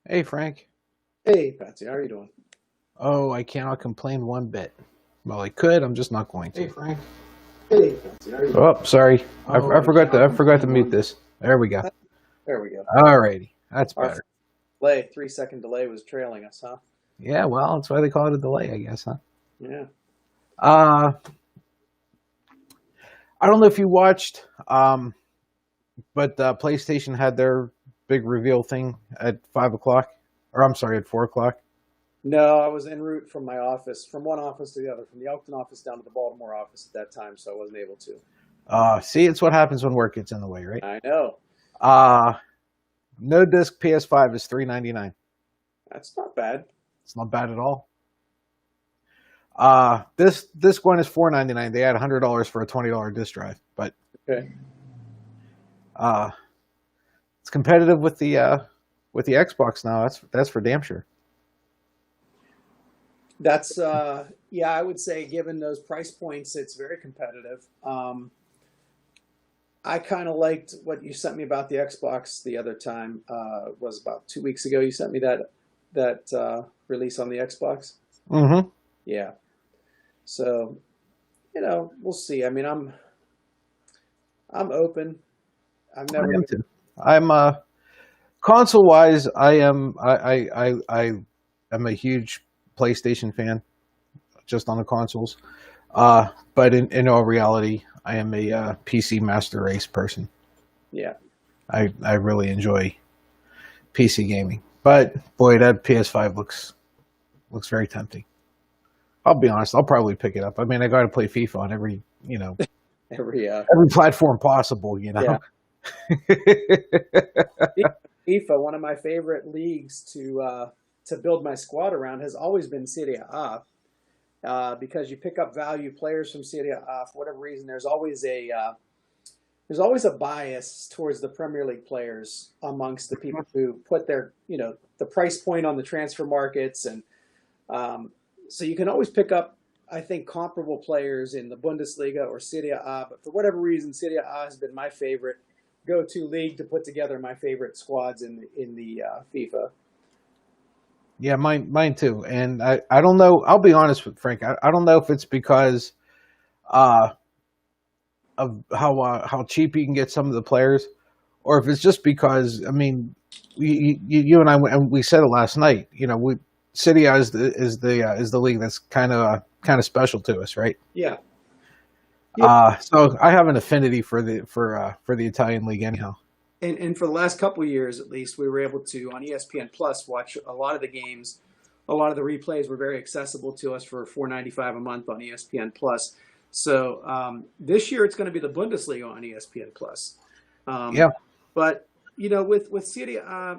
Hey, Frank. Hey, Patsy, how are you doing? Oh, I cannot complain one bit. Well, I could. I'm just not going to. Hey, Frank. Hey, Patsy, how are you doing? Oh, sorry. Oh, I I forgot to cannot I forgot to complain mute one. this. There we go. There we go. Alrighty, that's Our better. delay, 3 second delay was trailing us, huh? Yeah, well, that's why they call it a delay, I guess, huh? Yeah. Uh, I don't know if you watched, but PlayStation had their big reveal thing at 5 o'clock, or I'm sorry, at 4 o'clock. No, I was en route from my office, from one office to the other, from the Elkton office down to the Baltimore office at that time, so I wasn't able to. See, it's what happens when work gets in the way, right? I know. Uh, no disc PS5 is $399. That's not bad. It's not bad at all. This one is $499. They add $100 for a $20 disc drive, but Okay. uh, it's competitive with the Xbox now. That's for damn sure. That's yeah, I would say given those price points, it's very competitive. I kind of liked what you sent me about the Xbox the other time. Was about 2 weeks ago. You sent me that release on the Xbox. Mm-hmm. Yeah. So we'll see. I mean, I'm open. I've I never am been. too. I'm console wise. I am a huge PlayStation fan, just on the consoles. But in all reality, I am a PC master race person. Yeah. I really enjoy PC gaming. But boy, that PS5 looks very tempting. I'll be honest. I'll probably pick it up. I mean, I got to play FIFA on Every every platform possible. yeah. FIFA, one of my favorite leagues to build my squad around, has always been Serie A. Because you pick up value players from Serie A for whatever reason. There's always a bias towards the Premier League players amongst the people who put their the price point on the transfer markets, and so you can always pick up, I think, comparable players in the Bundesliga or Serie A. But for whatever reason, Serie A has been my favorite go-to league to put together my favorite squads in the FIFA. Yeah, mine too. And I don't know. I'll be honest with Frank. I don't know if it's because uh, of how cheap you can get some of the players, or if it's just because I mean, you and I and we said it last night. We City is the league that's kind of special to us, right? Yeah. Yeah. So I have an affinity for the Italian league anyhow. And for the last couple of years, at least, we were able to on ESPN Plus watch a lot of the games. A lot of the replays were very accessible to us for $4.95 a month on ESPN Plus. So this year it's going to be the Bundesliga on ESPN Plus. Um, Yeah, but with Serie A,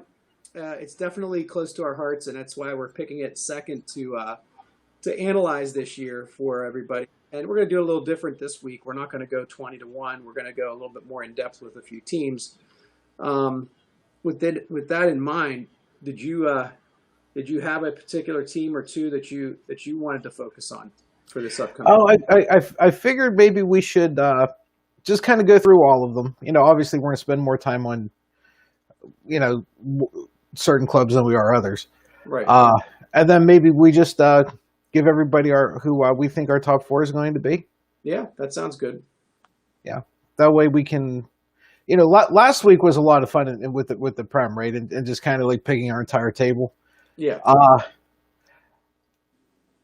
it's definitely close to our hearts, and that's why we're picking it second to analyze this year for everybody. And we're going to do a little different this week. We're not going to go 20-1. We're going to go a little bit more in depth with a few teams. Um, with that in mind, did you have a particular team or two that you wanted to focus on for this upcoming? Oh, I figured maybe we should just kind of go through all of them. Obviously we're going to spend more time on you know certain clubs than we are others, Right. uh, and then maybe we just give everybody our who we think our top four is going to be. Yeah, that sounds good. Yeah, that way we can. Last week was a lot of fun with the prem, right, and just kind of like picking our entire table. Yeah. Uh,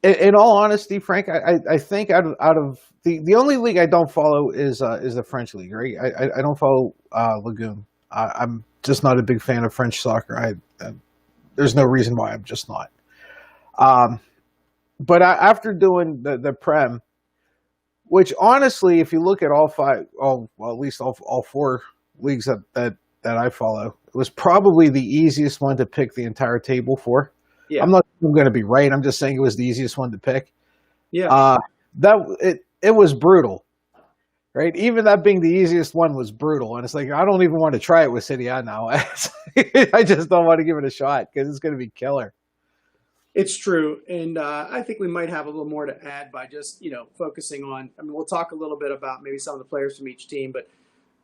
in all honesty, Frank, I think out of the only league I don't follow is the French league, right? I don't follow Lagoon. I'm just not a big fan of French soccer. There's no reason why. I'm just not. Um, but after doing the Prem, which honestly, if you look at all five, well, at least all four leagues that I follow, it was probably the easiest one to pick the entire table for. I'm Yeah. not going to be right. I'm just saying it was the easiest one to pick. Yeah. Uh, it was brutal, right? Even that being the easiest one was brutal, and it's like I don't even want to try it with City A now. I just don't want to give it a shot because it's going to be killer. It's true, and I think we might have a little more to add by just focusing on. I mean, we'll talk a little bit about maybe some of the players from each team, but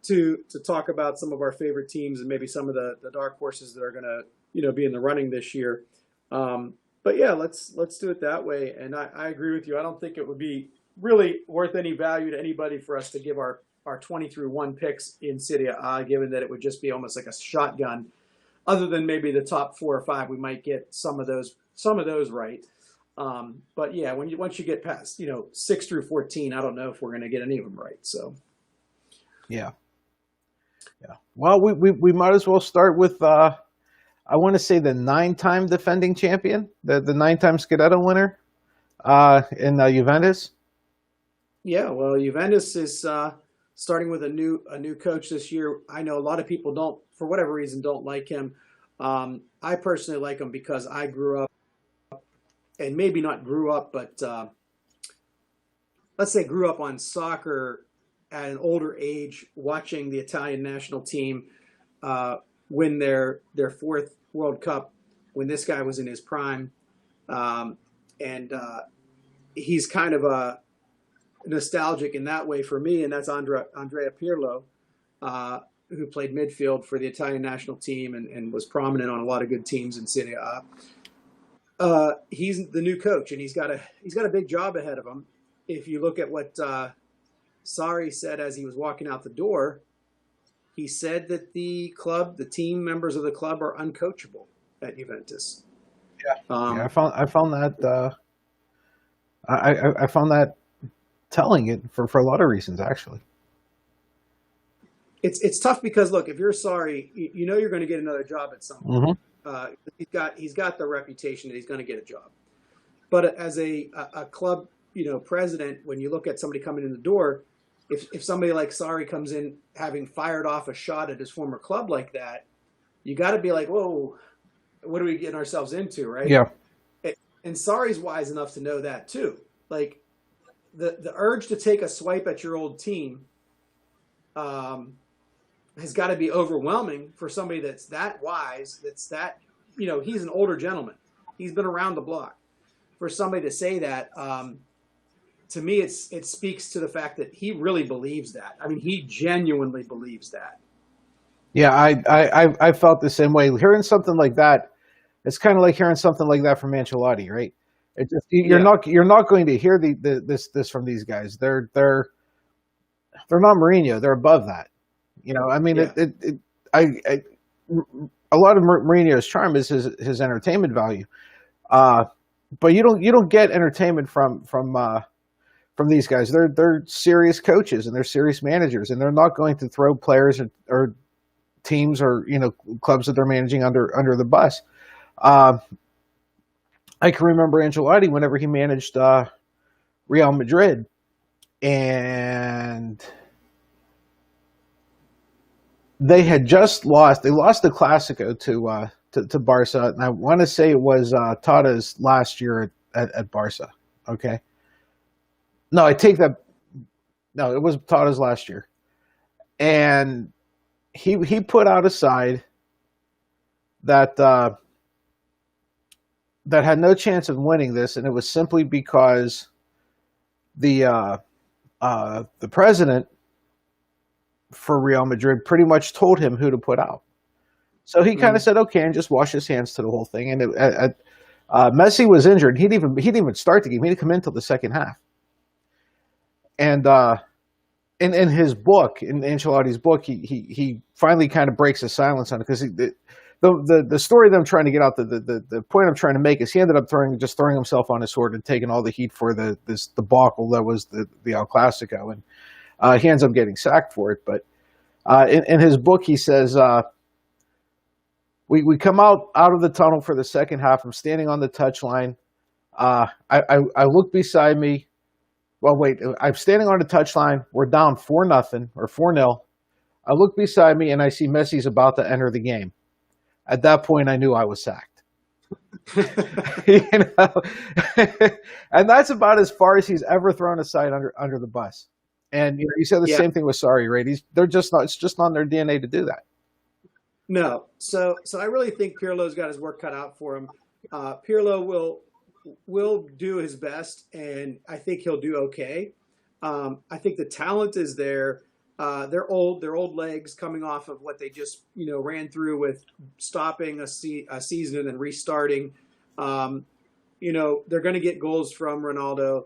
to talk about some of our favorite teams and maybe some of the dark horses that are going to be in the running this year. But yeah, let's do it that way. And I agree with you. I don't think it would be really worth any value to anybody for us to give our 20 through 1 picks in Serie A, given that it would just be almost like a shotgun. Other than maybe the top 4 or 5, we might get some of those right. But yeah, once you get past 6 through 14, I don't know if we're going to get any of them right. So Yeah. Yeah. Well, we might as well start with I want to say the 9-time defending champion, the 9-time Scudetto winner, in Juventus. yeah, well, Juventus is starting with a new coach this year. I know a lot of people don't, for whatever reason, don't like him. I personally like him because I grew up, and maybe not grew up, but let's say grew up on soccer at an older age, watching the Italian national team win their 4th World Cup when this guy was in his prime, and he's kind of a nostalgic in that way for me, and that's Andrea Pirlo, who played midfield for the Italian national team and was prominent on a lot of good teams in Serie A. He's the new coach, and he's got a big job ahead of him. If you look at what Sarri said as he was walking out the door, he said that the team members of the club are uncoachable at Juventus. Yeah, I found that I found that telling it for a lot of reasons, actually. It's tough because look, if you're Sarri, you're going to get another job at some point. He's got the reputation that he's going to get a job. But as a club president, when you look at somebody coming in the door, if somebody like Sarri comes in having fired off a shot at his former club like that, you got to be like, whoa, what are we getting ourselves into, right? Yeah. And Sarri's wise enough to know that too. Like the urge to take a swipe at your old team has got to be overwhelming for somebody that's that wise, he's an older gentleman. He's been around the block. For somebody to say that, to me, it speaks to the fact that he really believes that. I mean, he genuinely believes that. Yeah, I felt the same way. Hearing something like that, it's kind of like hearing something like that from Ancelotti, right? It just you're not going to hear this from these guys. They're not Mourinho. They're above that. I mean, a lot of Mourinho's charm is his entertainment value, but you don't get entertainment from these guys. They're serious coaches and they're serious managers, and they're not going to throw players or teams or clubs that they're managing under the bus. I can remember Ancelotti whenever he managed Real Madrid, and they had just lost. They lost the Clasico to Barca, and I want to say it was Tata's last year at Barca. Okay, no, I take that. No, it was Tata's last year, and he put out a side that that had no chance of winning this, and it was simply because the president for Real Madrid pretty much told him who to put out. So he kind of said, okay, and just wash his hands to the whole thing. And Messi was injured. He didn't even start the game. He didn't come in until the second half. And in his book, in Ancelotti's book, he finally kind of breaks the silence on it, because the story that I'm trying to get out, the point I'm trying to make is he ended up throwing himself on his sword and taking all the heat for the debacle that was the El Clasico, and he ends up getting sacked for it. But in his book, he says, we come out of the tunnel for the second half. I'm standing on the touchline. I look beside me. Well, wait, I'm standing on the touchline. We're down 4-0 or 4-0. I look beside me and I see Messi's about to enter the game. At that point, I knew I was sacked. And that's about as far as he's ever thrown a side under the bus. And you said the same thing with Sarri, right? They're just not. It's just not in their DNA to do that. No. So I really think Pirlo's got his work cut out for him. Pirlo will do his best, and I think he'll do okay. I think the talent is there. They're old legs coming off of what they just ran through with stopping a season and then restarting. Um, they're going to get goals from Ronaldo.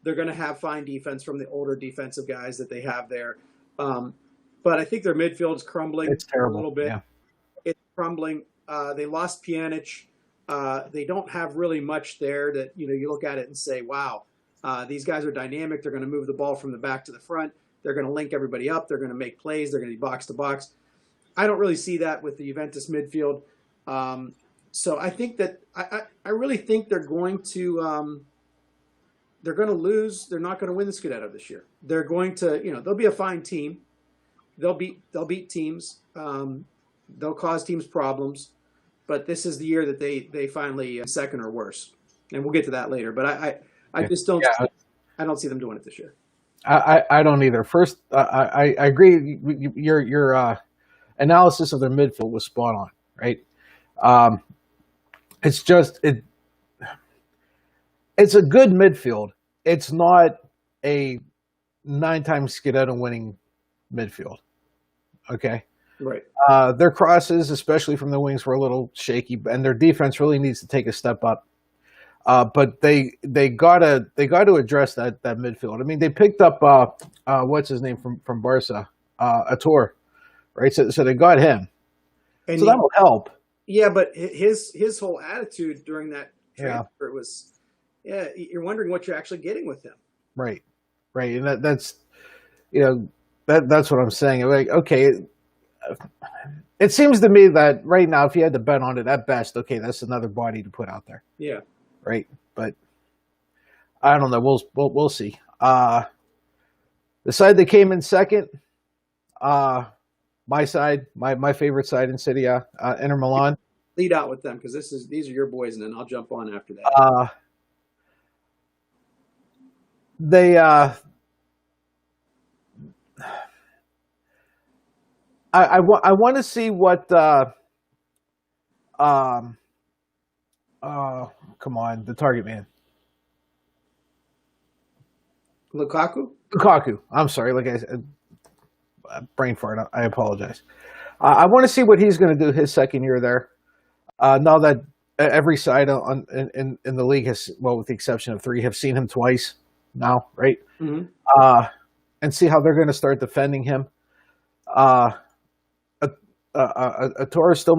They're going to have fine defense from the older defensive guys that they have there. Um, but I think their midfield's crumbling It's a terrible. little bit. Yeah. It's crumbling. They lost Pjanic. They don't have really much there that you look at it and say, "Wow, these guys are dynamic. They're going to move the ball from the back to the front. They're going to link everybody up. They're going to make plays. They're going to be box to box." I don't really see that with the Juventus midfield. So I think that I really think they're going to lose. They're not going to win the Scudetto this year. They're going to they'll be a fine team. They'll beat teams. They'll cause teams problems. But this is the year that they finally second or worse, and we'll get to that later. But I just don't Yeah. I don't see them doing it this year. I don't either. First, I agree. Your analysis of their midfield was spot on, right? Um, it's just it's a good midfield. It's not a 9-time Scudetto winning midfield. Okay. Right. Their crosses, especially from the wings, were a little shaky, and their defense really needs to take a step up. But they gotta address that midfield. I mean, they picked up what's his name from Barca, Ator, right? So they got him, And so that will help. yeah, but his whole attitude during that Yeah, transfer was, you're wondering what you're actually getting with him. right, and that's that's what I'm saying. Like, okay, it seems to me that right now, if you had to bet on it, at best, okay, that's another body to put out there, Yeah. right? But I don't know. We'll see. The side that came in second, my side, my favorite side in Serie A, Inter Milan. Lead out with them because these are your boys, and then I'll jump on after that. They I want to see what come on, the target man. Lukaku? Lukaku. I'm sorry, like I said, brain fart. I apologize. I want to see what he's going to do his second year there. Now that every side in the league has, well, with the exception of 3, have seen him twice now, right? Mm-hmm. And see how they're going to start defending him. Latoro's still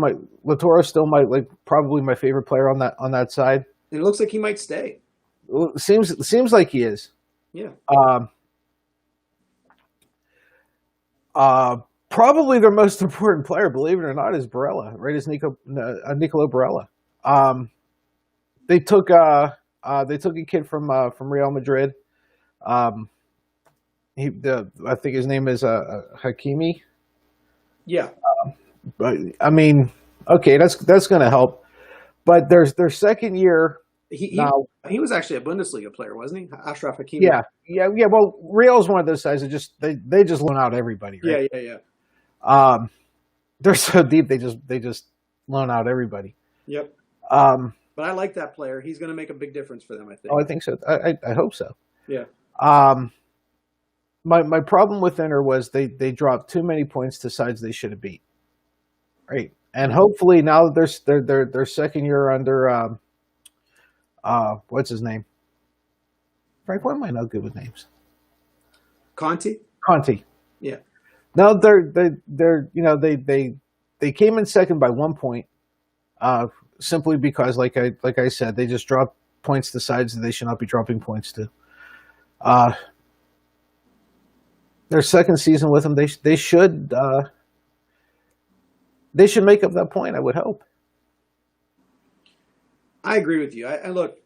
like probably my favorite player on that side. And it looks like he might stay. Seems like he is. Yeah. Probably their most important player, believe it or not, is Barella, right? Is Nicolo Barella. They took a kid from Real Madrid. I think his name is Hakimi. Yeah. But I mean, okay, that's going to help. But their second year now. He was actually a Bundesliga player, wasn't he? Ashraf Hakimi. Yeah. Well, Real's one of those guys that they just loan out everybody, right? Yeah. They're so deep they just loan out everybody. Yep. But I like that player. He's going to make a big difference for them, I think. Oh, I think so. I hope so. Yeah. My problem with Inter was they dropped too many points to sides they should have beat. Right. And hopefully now that their second year under what's his name? Frank, why am I not good with names? Conte. Yeah. No, they came in second by 1 point, simply because like I said, they just dropped points to sides that they should not be dropping points to. Their second season with them, they should make up that point, I would hope. I agree with you. I look,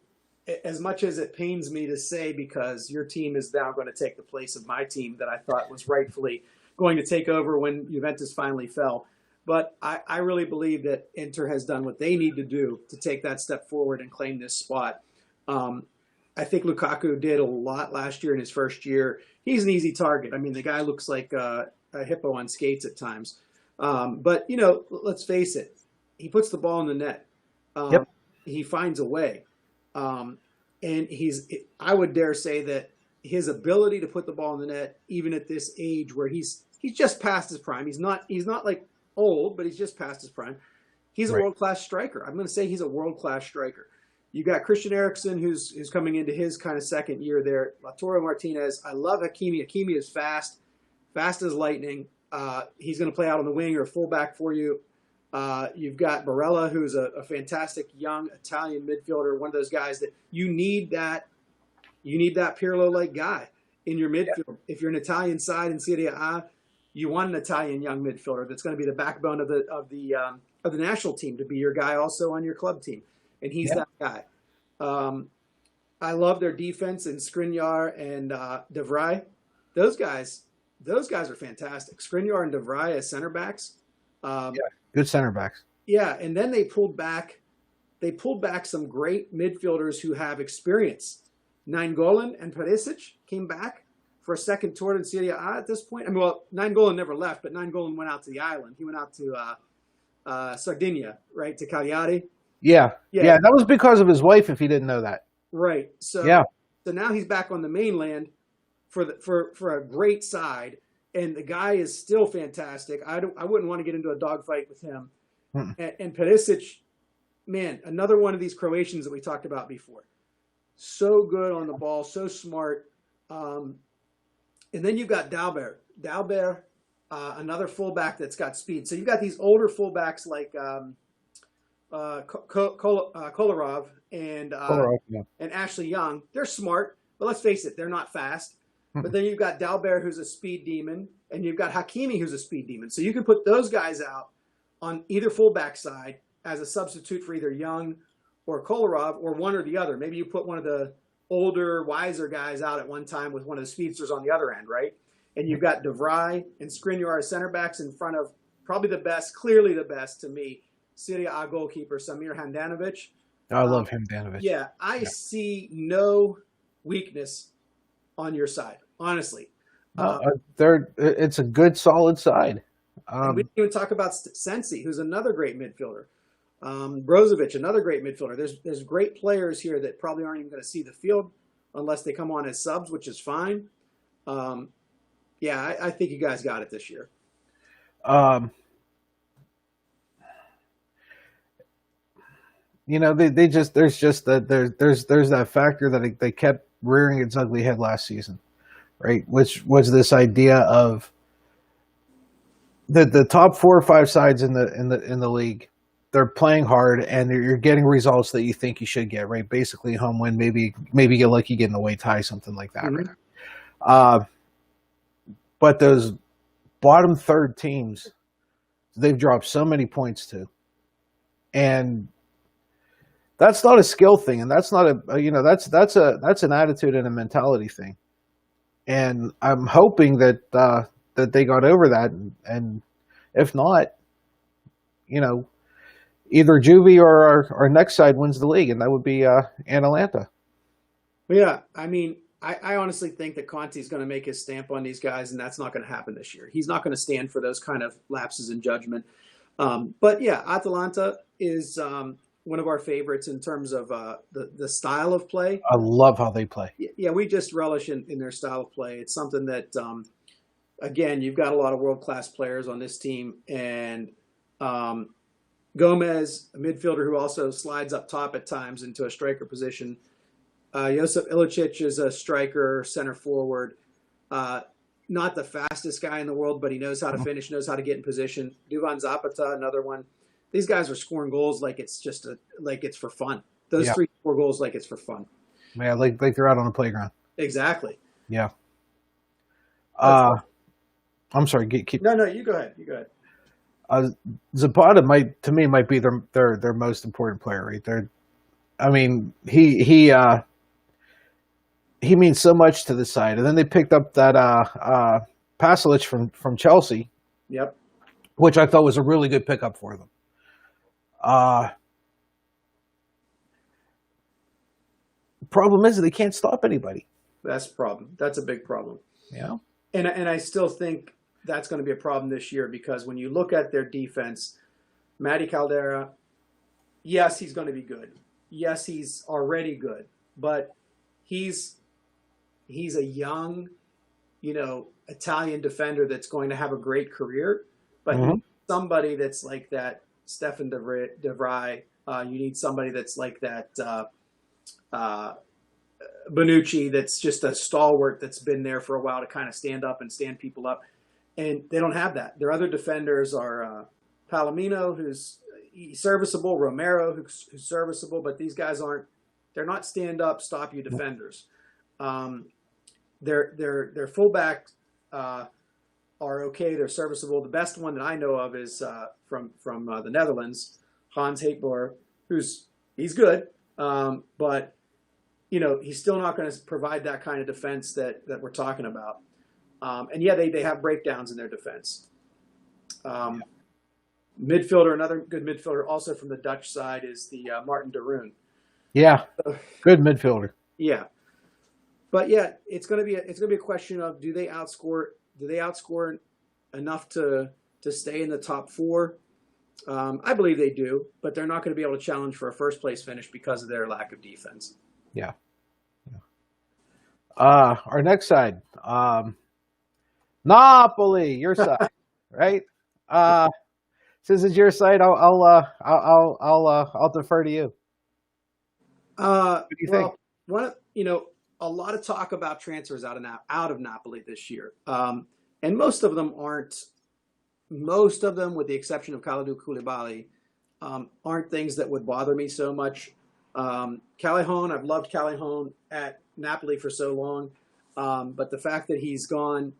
as much as it pains me to say, because your team is now going to take the place of my team that I thought was rightfully going to take over when Juventus finally fell. But I really believe that Inter has done what they need to do to take that step forward and claim this spot. I think Lukaku did a lot last year in his first year. He's an easy target. I mean, the guy looks like a hippo on skates at times. But, let's face it. He puts the ball in the net. Yep. He finds a way. And I would dare say that his ability to put the ball in the net, even at this age where he's he's just past his prime. He's not like old, but he's just past his prime. He's a Right. world class striker. I'm going to say he's a world class striker. You got Christian Eriksen, who's coming into his kind of second year there. Lautaro Martinez. I love Hakimi. Hakimi is fast, fast as lightning. He's going to play out on the wing or fullback for you. You've got Barella, who's a fantastic young Italian midfielder, one of those guys that you need that Pirlo-like guy in your midfield. Yeah. If you're an Italian side in Serie A, you want an Italian young midfielder that's going to be the backbone of the national team, to be your guy also on your club team, and he's that guy. I love their defense in Skriniar and De Vrij. Those guys are fantastic. Skriniar and De Vrij as center backs. Good center backs. Yeah, and then they pulled back some great midfielders who have experience. Nainggolan and Perisic came back for a second tour in Serie A at this point. I mean, well, Nainggolan never left, but Nainggolan went out to the island. He went out to Sardinia, right, to Cagliari. Yeah. That was because of his wife, if he didn't know that. Right. So now he's back on the mainland for a great side, and the guy is still fantastic. I wouldn't want to get into a dogfight with him. And Perisic, man, another one of these Croatians that we talked about before. So good on the ball, so smart. And then you've got Dalbert. Another fullback that's got speed. So you've got these older fullbacks like Kolarov and Ashley Young. They're smart, but let's face it, they're not fast. But then you've got Dalbert, who's a speed demon, and you've got Hakimi, who's a speed demon. So you can put those guys out on either fullback side as a substitute for either Young or Kolarov, or one or the other. Maybe you put one of the older, wiser guys out at one time with one of the speedsters on the other end, right? And you've got De Vrij and Skriniar as center backs in front of probably the best, clearly the best to me, Serie A goalkeeper Samir Handanovic. I love Handanovic. Yeah, I see no weakness on your side, honestly. It's a good, solid side. We didn't even talk about Sensi, who's another great midfielder. Brozovic, another great midfielder. There's great players here that probably aren't even going to see the field unless they come on as subs, which is fine. I think you guys got it this year. There's that factor that they kept rearing its ugly head last season, right? Which was this idea of the top 4 or 5 sides in the league. They're playing hard and you're getting results that you think you should get, right? Basically home win, maybe get lucky getting away tie, something like that, right? But those bottom third teams, they've dropped so many points to, and that's not a skill thing, and that's not that's an attitude and a mentality thing. And I'm hoping that they got over that, and if not, either Juvie or our next side wins the league, and that would be Atalanta. Yeah, I mean, I honestly think that Conte's going to make his stamp on these guys, and that's not going to happen this year. He's not going to stand for those kind of lapses in judgment. But yeah, Atalanta is one of our favorites in terms of the style of play. I love how they play. Yeah, we just relish in their style of play. It's something that, again, you've got a lot of world-class players on this team, and Gomez, a midfielder who also slides up top at times into a striker position. Josip Ilicic is a striker, center forward. Not the fastest guy in the world, but he knows how to finish, knows how to get in position. Duvan Zapata, another one. These guys are scoring goals like it's just like it's for fun. Those 3-4 goals like it's for fun. Yeah, like they're out on the playground. Exactly. Yeah. I'm sorry. Keep. No, you go ahead. Zapata might be their most important player right there. I mean, he means so much to the side, and then they picked up that Pasalic from Chelsea. Yep. Which I thought was a really good pickup for them. The problem is that they can't stop anybody. That's the problem. That's a big problem. Yeah. And I still think that's going to be a problem this year, because when you look at their defense, Matty Caldera, yes, he's going to be good. Yes, he's already good, but he's a young, Italian defender that's going to have a great career, but you Hmm. need somebody that's like that Stefan de Vrij. You need somebody that's like that uh, Bonucci, that's just a stalwart that's been there for a while to kind of stand up and stand people up. And they don't have that. Their other defenders are Palomino, who's serviceable, Romero, who's serviceable, but these guys aren't. They're not stand up, stop you defenders. Um, their fullback are okay. They're serviceable. The best one that I know of is from the Netherlands, Hans Haetboer, he's good, but he's still not going to provide that kind of defense that we're talking about. And yeah, they have breakdowns in their defense. Midfielder, another good midfielder, also from the Dutch side, is the Martin de Roon. Yeah, good midfielder. Yeah, but yeah, it's going to be a question of do they outscore enough to stay in the top four? I believe they do, but they're not going to be able to challenge for a first place finish because of their lack of defense. Yeah. Our next side, Napoli, your side, right? Since it's your side, I'll defer to you. What do you think? A lot of talk about transfers out of Napoli this year, and most of them aren't. Most of them, with the exception of Kalidou Koulibaly, aren't things that would bother me so much. Callejon, I've loved Callejon at Napoli for so long, but the fact that he's gone,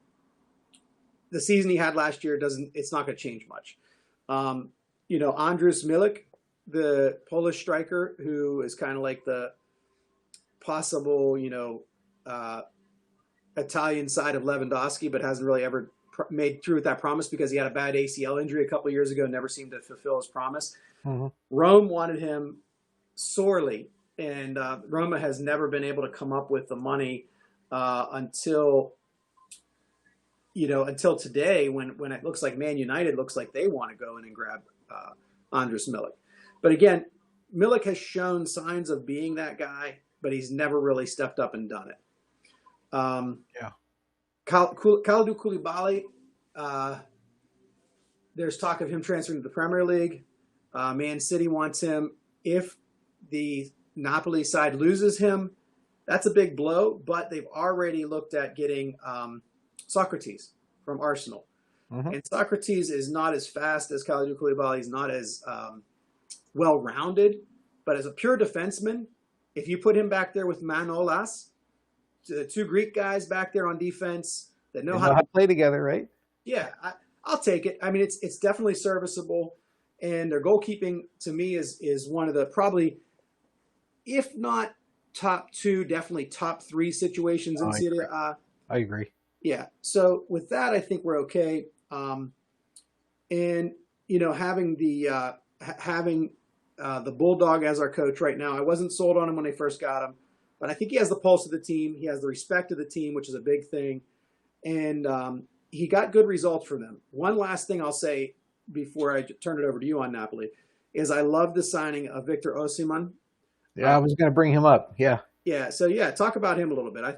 the season he had last year it's not going to change much. Andrus Milik, the Polish striker, who is kind of like the possible, Italian side of Lewandowski, but hasn't really ever made through with that promise because he had a bad ACL injury a couple of years ago, never seemed to fulfill his promise. Mm-hmm. Rome wanted him sorely, and Roma has never been able to come up with the money until today, when it looks like Man United looks like they want to go in and grab Andrus Milik. But again, Milik has shown signs of being that guy, but he's never really stepped up and done it. Kalidou Koulibaly, there's talk of him transferring to the Premier League. Man City wants him. If the Napoli side loses him, that's a big blow, but they've already looked at getting Socrates from Arsenal. Mm-hmm. And Socrates is not as fast as Kalidou Koulibaly. He's not as well-rounded, but as a pure defenseman, if you put him back there with Manolas, the two Greek guys back there on defense that know how to play together, right? Yeah, I'll take it. I mean, it's definitely serviceable, and their goalkeeping to me is one of the probably, if not top two, definitely top three situations in Serie A. I agree. Yeah. So with that, I think we're okay. And having the Bulldog as our coach right now, I wasn't sold on him when I first got him, but I think he has the pulse of the team. He has the respect of the team, which is a big thing. And he got good results from them. One last thing I'll say before I turn it over to you on Napoli is I love the signing of Victor Osimhen. Yeah, I was going to bring him up. Yeah. Yeah. So talk about him a little bit. I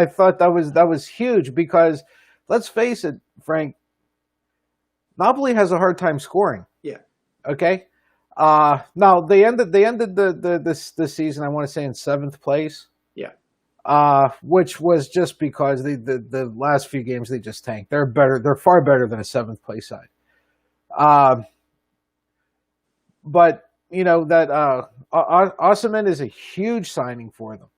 thought that was huge because let's face it, Frank, Napoli has a hard time scoring. Yeah. Okay. Now they ended the season, I want to say, in 7th place. Yeah. Which was just because the last few games they just tanked. They're better. They're far better than a 7th place side. But that Osimhen is a huge signing for them.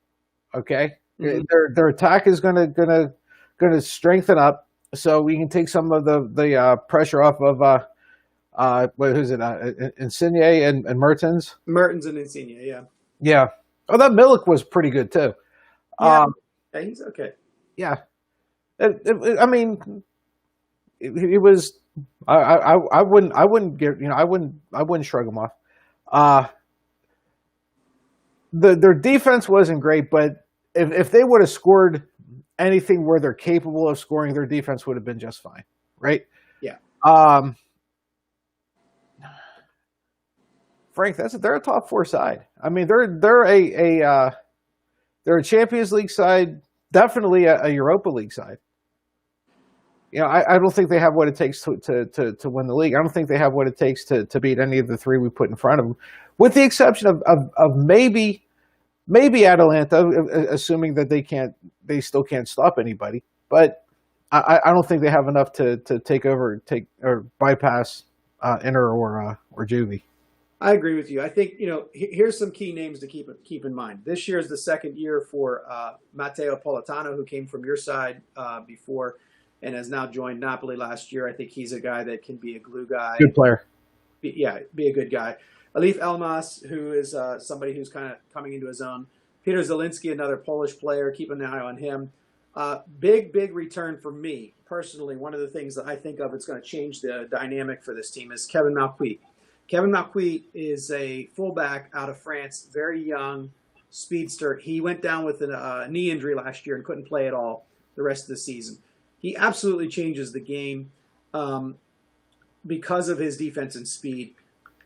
Okay, mm-hmm. Their attack is gonna strengthen up, so we can take some of the pressure off of who's it? Insigne and Mertens. Mertens and Insigne, yeah. Yeah. Oh, that Milik was pretty good too. Yeah, he's okay. Yeah. I mean, he was. I wouldn't give. I wouldn't shrug him off. Their defense wasn't great, but if they would have scored anything where they're capable of scoring, their defense would have been just fine, right? Yeah. Frank, they're a top 4 side. I mean, they're a Champions League side, definitely a Europa League side. I don't think they have what it takes to win the league. I don't think they have what it takes to beat any of the three we put in front of them, with the exception of maybe Atalanta, assuming that they still can't stop anybody. But I don't think they have enough to take or bypass Inter or Juve. I agree with you. I think, here's some key names to keep in mind. This year is the second year for Matteo Politano, who came from your side before and has now joined Napoli last year. I think he's a guy that can be a glue guy. Good player. Be a good guy. Alif Elmas, who is somebody who's kind of coming into his own. Peter Zielinski, another Polish player. Keep an eye on him. Big return for me personally. One of the things that I think of it's going to change the dynamic for this team is Kevin Malcuit. Kevin Malcuit is a fullback out of France, very young, speedster. He went down with a knee injury last year and couldn't play at all the rest of the season. He absolutely changes the game because of his defense and speed.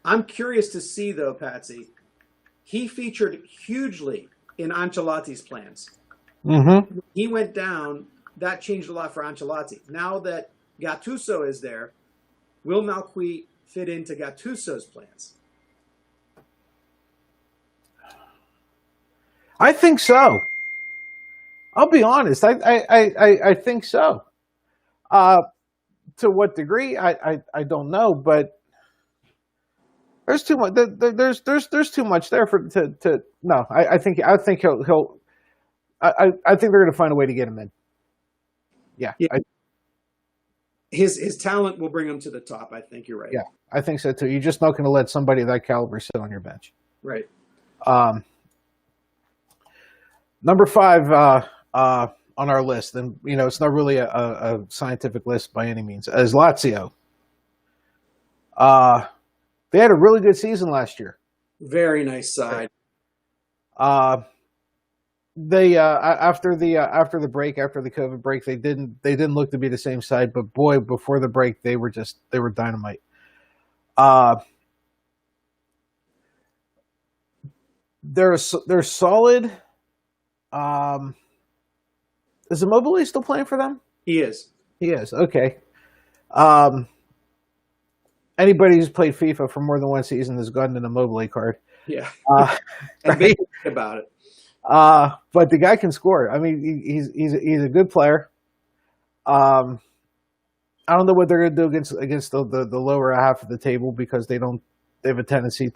I'm curious to see, though, Patsy, he featured hugely in Ancelotti's plans. Mm-hmm. He went down. That changed a lot for Ancelotti. Now that Gattuso is there, will Malcuit fit into Gattuso's plans? I think so. I'll be honest. I think so. To what degree, I don't know, but there's too much. There's too much there for to. No, I think he'll. I think they're going to find a way to get him in. Yeah. His talent will bring him to the top. I think you're right. Yeah, I think so too. You're just not going to let somebody of that caliber sit on your bench. Right. Number 5 on our list, and it's not really a scientific list by any means, is Lazio. They had a really good season last year. Very nice side. They after the break, after the COVID break, they didn't look to be the same side, but boy, before the break they were dynamite. They're solid. Is Immobile still playing for them? He is. He is. Okay. Anybody who's played FIFA for more than one season has gotten an Immobile card. Yeah. And right? About it. But the guy can score. I mean, he's a good player. I don't know what they're going to do against the lower half of the table, because they have a tendency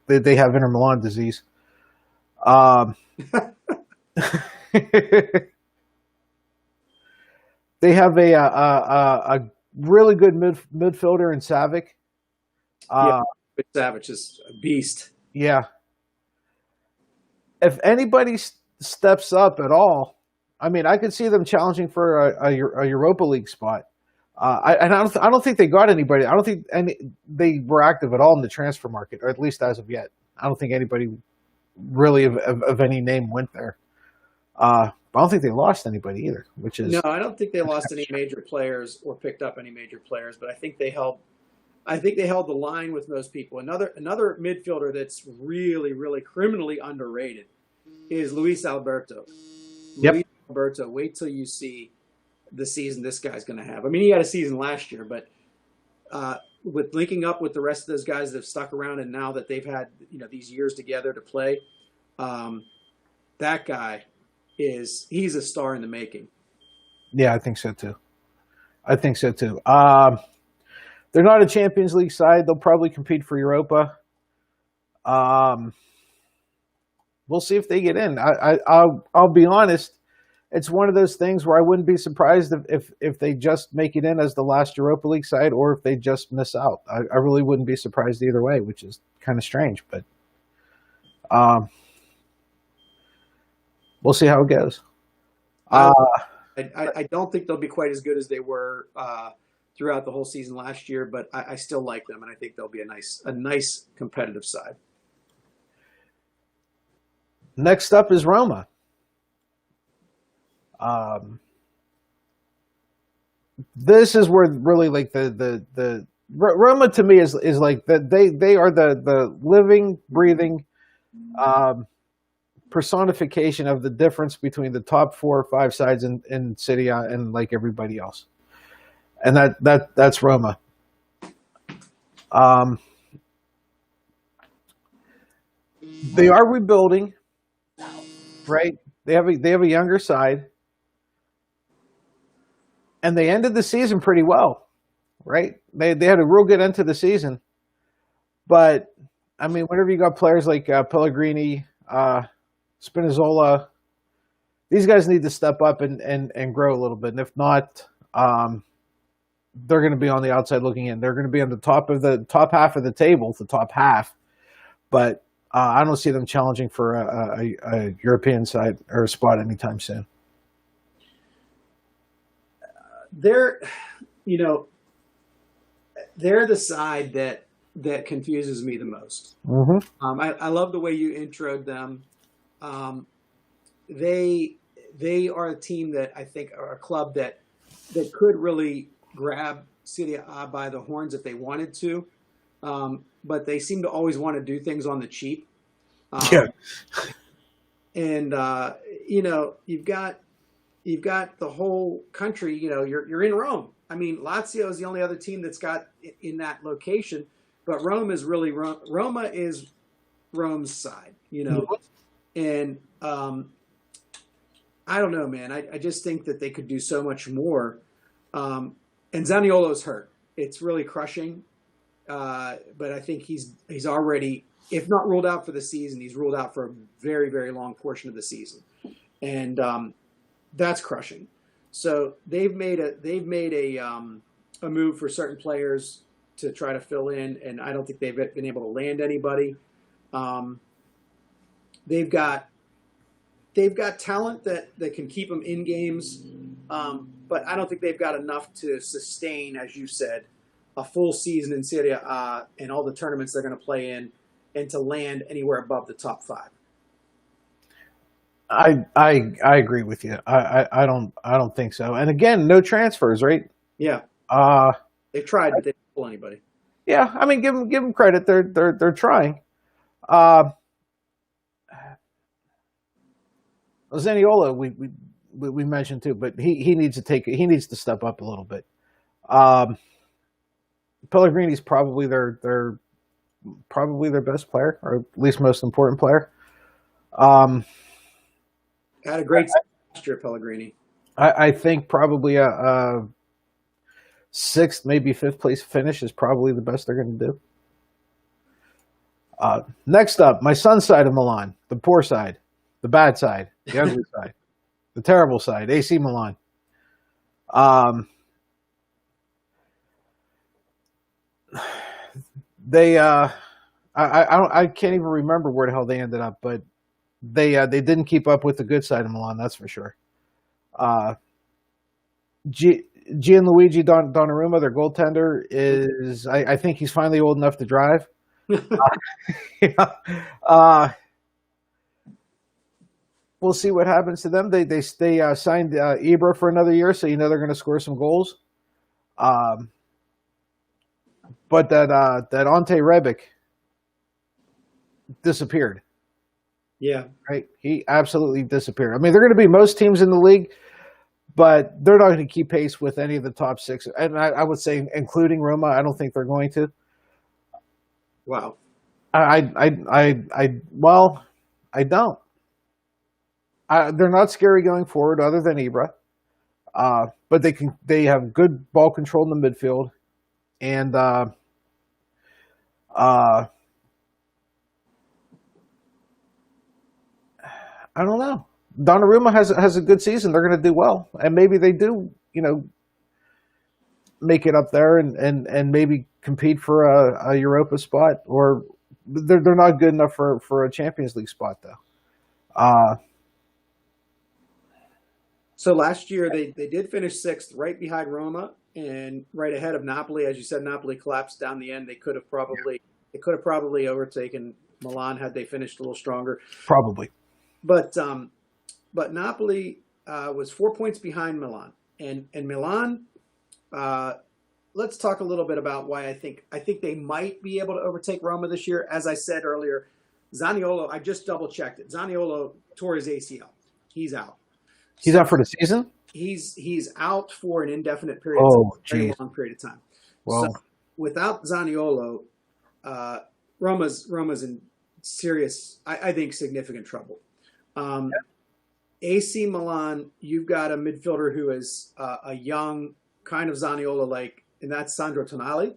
they have Inter Milan disease. They have a really good midfielder in Savic. Savic is a beast. Yeah. If anybody steps up at all, I mean, I could see them challenging for a Europa League spot. I don't think they got anybody. I don't think they were active at all in the transfer market, or at least as of yet. I don't think anybody really of any name went there. I don't think they lost anybody either, which is... No, I don't think they lost any major players or picked up any major players, but I think they held the line with most people. Another midfielder that's really, really criminally underrated is Luis Alberto. Yep. Luis Alberto, wait till you see the season this guy's going to have. I mean, he had a season last year, but with linking up with the rest of those guys that have stuck around, and now that they've had these years together to play, that guy he's a star in the making. Yeah, I think so too. They're not a Champions League side. They'll probably compete for Europa. We'll see if they get in. I'll be honest. It's one of those things where I wouldn't be surprised if they just make it in as the last Europa League side, or if they just miss out. I really wouldn't be surprised either way, which is kind of strange. But we'll see how it goes. I don't think they'll be quite as good as they were throughout the whole season last year, but I still like them, and I think they'll be a nice competitive side. Next up is Roma. This is where really like the Roma to me is like they are the living, breathing personification of the difference between the top 4 or 5 sides in Serie A and like everybody else. and that's Roma. Um, they are rebuilding, right? They have a younger side, and they ended the season pretty well, right? They had a real good end to the season, but I mean, whenever you got players like Pellegrini, Spinazzola, these guys need to step up and grow a little bit, and if not, they're going to be on the outside looking in. They're going to be on the top half of the table, the top half, but I don't see them challenging for a European side or a spot anytime soon. They're, you know, they're the side that confuses me the most. Mm-hmm. I love the way you introed them. Um, they are a team that I think are a club that could really grab Serie A by the horns if they wanted to, but they seem to always want to do things on the cheap. Yeah. And you've got the whole country. You're in Rome. I mean, Lazio is the only other team that's got in that location, but Rome is really Roma is Rome's side. And I don't know, man. I just think that they could do so much more. And Zaniolo's hurt. It's really crushing. But I think he's already, if not ruled out for the season, he's ruled out for a very, very long portion of the season. And that's crushing. So they've made a move for certain players to try to fill in, and I don't think they've been able to land anybody. They've got talent that can keep them in games, but I don't think they've got enough to sustain, as you said, a full season in Serie A and all the tournaments they're going to play in, and to land anywhere above the top 5. I agree with you. I don't think so. And again, no transfers, right? Yeah. They tried, but they didn't pull anybody. Yeah, I mean, give them credit. They're trying. Zaniolo, we mentioned too, but he needs to step up a little bit. Pellegrini's probably their best player, or at least most important player. Had a great season last year, Pellegrini. I think probably a 6th, maybe 5th place finish is probably the best they're going to do. Next up, my son's side of Milan, the poor side, the bad side, the ugly side, the terrible side, AC Milan. They I can't even remember where the hell they ended up, but they didn't keep up with the good side of Milan, that's for sure. Gianluigi Donnarumma, their goaltender, is I think he's finally old enough to drive. We'll see what happens to them. They signed Ibra for another year, so they're going to score some goals. But that Ante Rebic disappeared. Yeah. Right? He absolutely disappeared. I mean, they're going to be most teams in the league, but they're not going to keep pace with any of the top 6. And I would say, including Roma, I don't think they're going to. Wow. I don't. They're not scary going forward, other than Ibra. But they have good ball control in the midfield, and I don't know. Donnarumma has a good season. They're going to do well, and maybe they do, make it up there and maybe compete for a Europa spot, or they're not good enough for a Champions League spot though. So last year they did finish 6th, right behind Roma and right ahead of Napoli. As you said, Napoli collapsed down the end. They could have probably overtaken Milan had they finished a little stronger. Probably. But Napoli was 4 points behind Milan, and Milan. Let's talk a little bit about why I think they might be able to overtake Roma this year. As I said earlier, Zaniolo, I just double checked it. Zaniolo tore his ACL. He's out. He's out for the season? he's out for an indefinite period, Oh, a very geez. long period of time. So Well, without Zaniolo, uh, Roma's in serious, I think, significant trouble. Um, AC Milan, you've got a midfielder who is a young kind of Zaniola like, and that's Sandro Tonali.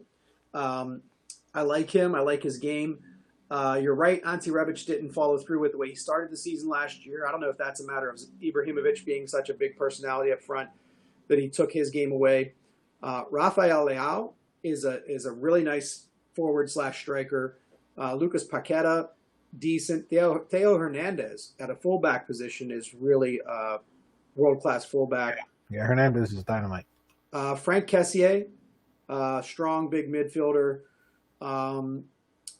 Um, I like him. I like his game. You're right. Ante Rebic didn't follow through with the way he started the season last year. I don't know if that's a matter of Ibrahimovic being such a big personality up front that he took his game away. Rafael Leao is a really nice forward slash striker. Lucas Paqueta, decent. Theo Hernandez at a fullback position is really a world class fullback. yeah, Hernandez is dynamite. Frank Kessié, strong big midfielder.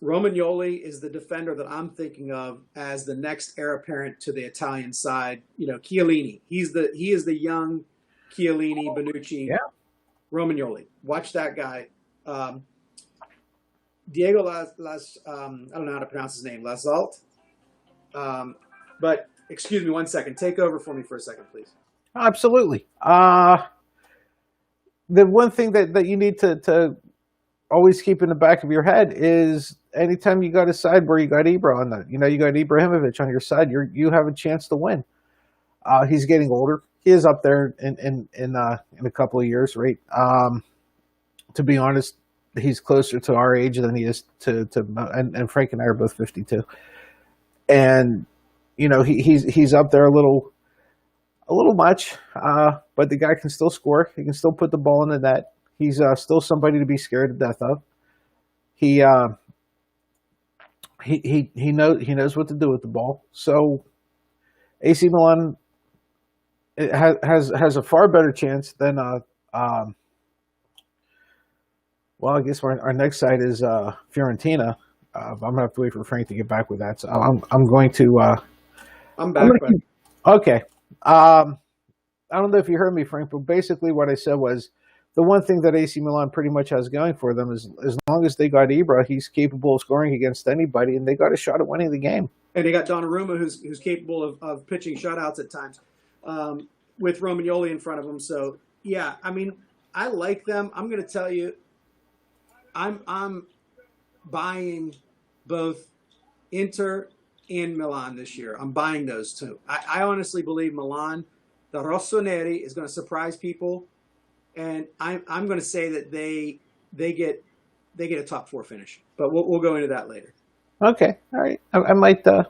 Romagnoli is the defender that I'm thinking of as the next heir apparent to the Italian side. You know, Chiellini. He is the young Chiellini, Bonucci, Yeah. Romagnoli. Watch that guy. Diego I don't know how to pronounce his name, Lazalt. But excuse me one second. Take over for me for a second, please. Absolutely. The one thing that you need to always keep in the back of your head is anytime you got a side where you got Ibra on you got Ibrahimovic on your side, you have a chance to win. He's getting older. He is up there in a couple of years, right? To be honest, he's closer to our age than he is to and Frank and I are both 52. And he's up there a little much, but the guy can still score. He can still put the ball in the net. He's still somebody to be scared to death of. He knows what to do with the ball. So AC Milan has a far better chance than well, I guess our next side is Fiorentina. I'm gonna have to wait for Frank to get back with that. So I'm going to. I'm back. Okay. I don't know if you heard me, Frank, but basically what I said was the one thing that AC Milan pretty much has going for them is as long as they got Ibra, he's capable of scoring against anybody, and they got a shot at winning the game. And they got Donnarumma, who's capable of pitching shutouts at times, with Romagnoli in front of him. So yeah, I mean, I like them. I'm going to tell you, I'm buying both Inter and Milan this year. I'm buying those two. I honestly believe Milan, the Rossoneri, is going to surprise people, and I'm going to say that they get a top four finish. But we'll go into that later. Okay, all right. I might go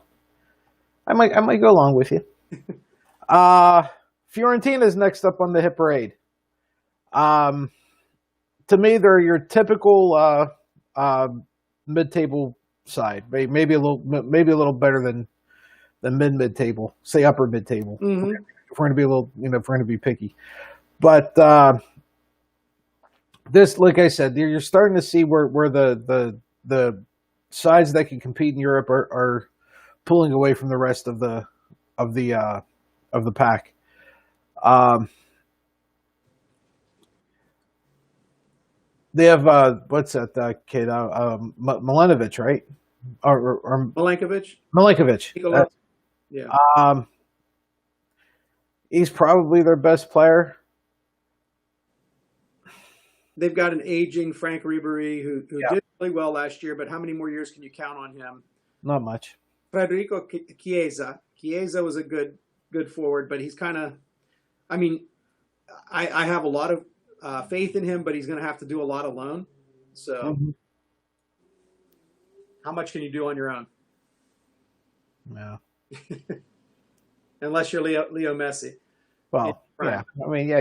along with you. Fiorentina's next up on the hit parade. To me, they're your typical mid-table side. Maybe a little better than mid-table, say upper mid-table. Mm-hmm. If we're going to be a little, if we're going to be picky, but this, like I said, you're starting to see where the sides that can compete in Europe are pulling away from the rest of the pack. They have what's that kid? Milanovic, right? Or Milankovic. Milankovic. Yeah. He's probably their best player. They've got an aging Frank Ribery who did really well last year, but how many more years can you count on him? Not much. Federico Chiesa. Chiesa was a good forward, but he's kind of, I mean, I have a lot of faith in him, but he's going to have to do a lot alone. So how much can you do on your own? Yeah. Unless you're Leo Messi. Well, yeah. I mean, yeah.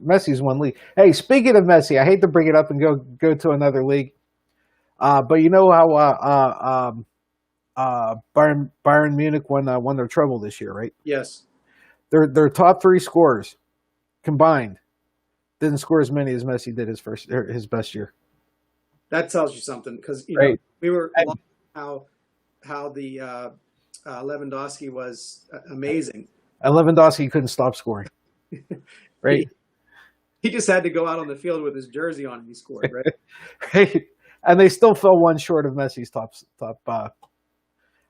Messi's one league. Hey, speaking of Messi, I hate to bring it up and go to another league, but you know how Bayern Munich won their treble this year, right? Yes. Their top three scorers combined didn't score as many as Messi did his best year. That tells you something because right. We were how the Lewandowski was amazing. And Lewandowski couldn't stop scoring. Right. He just had to go out on the field with his jersey on and he scored, right? Right. And they still fell one short of Messi's top.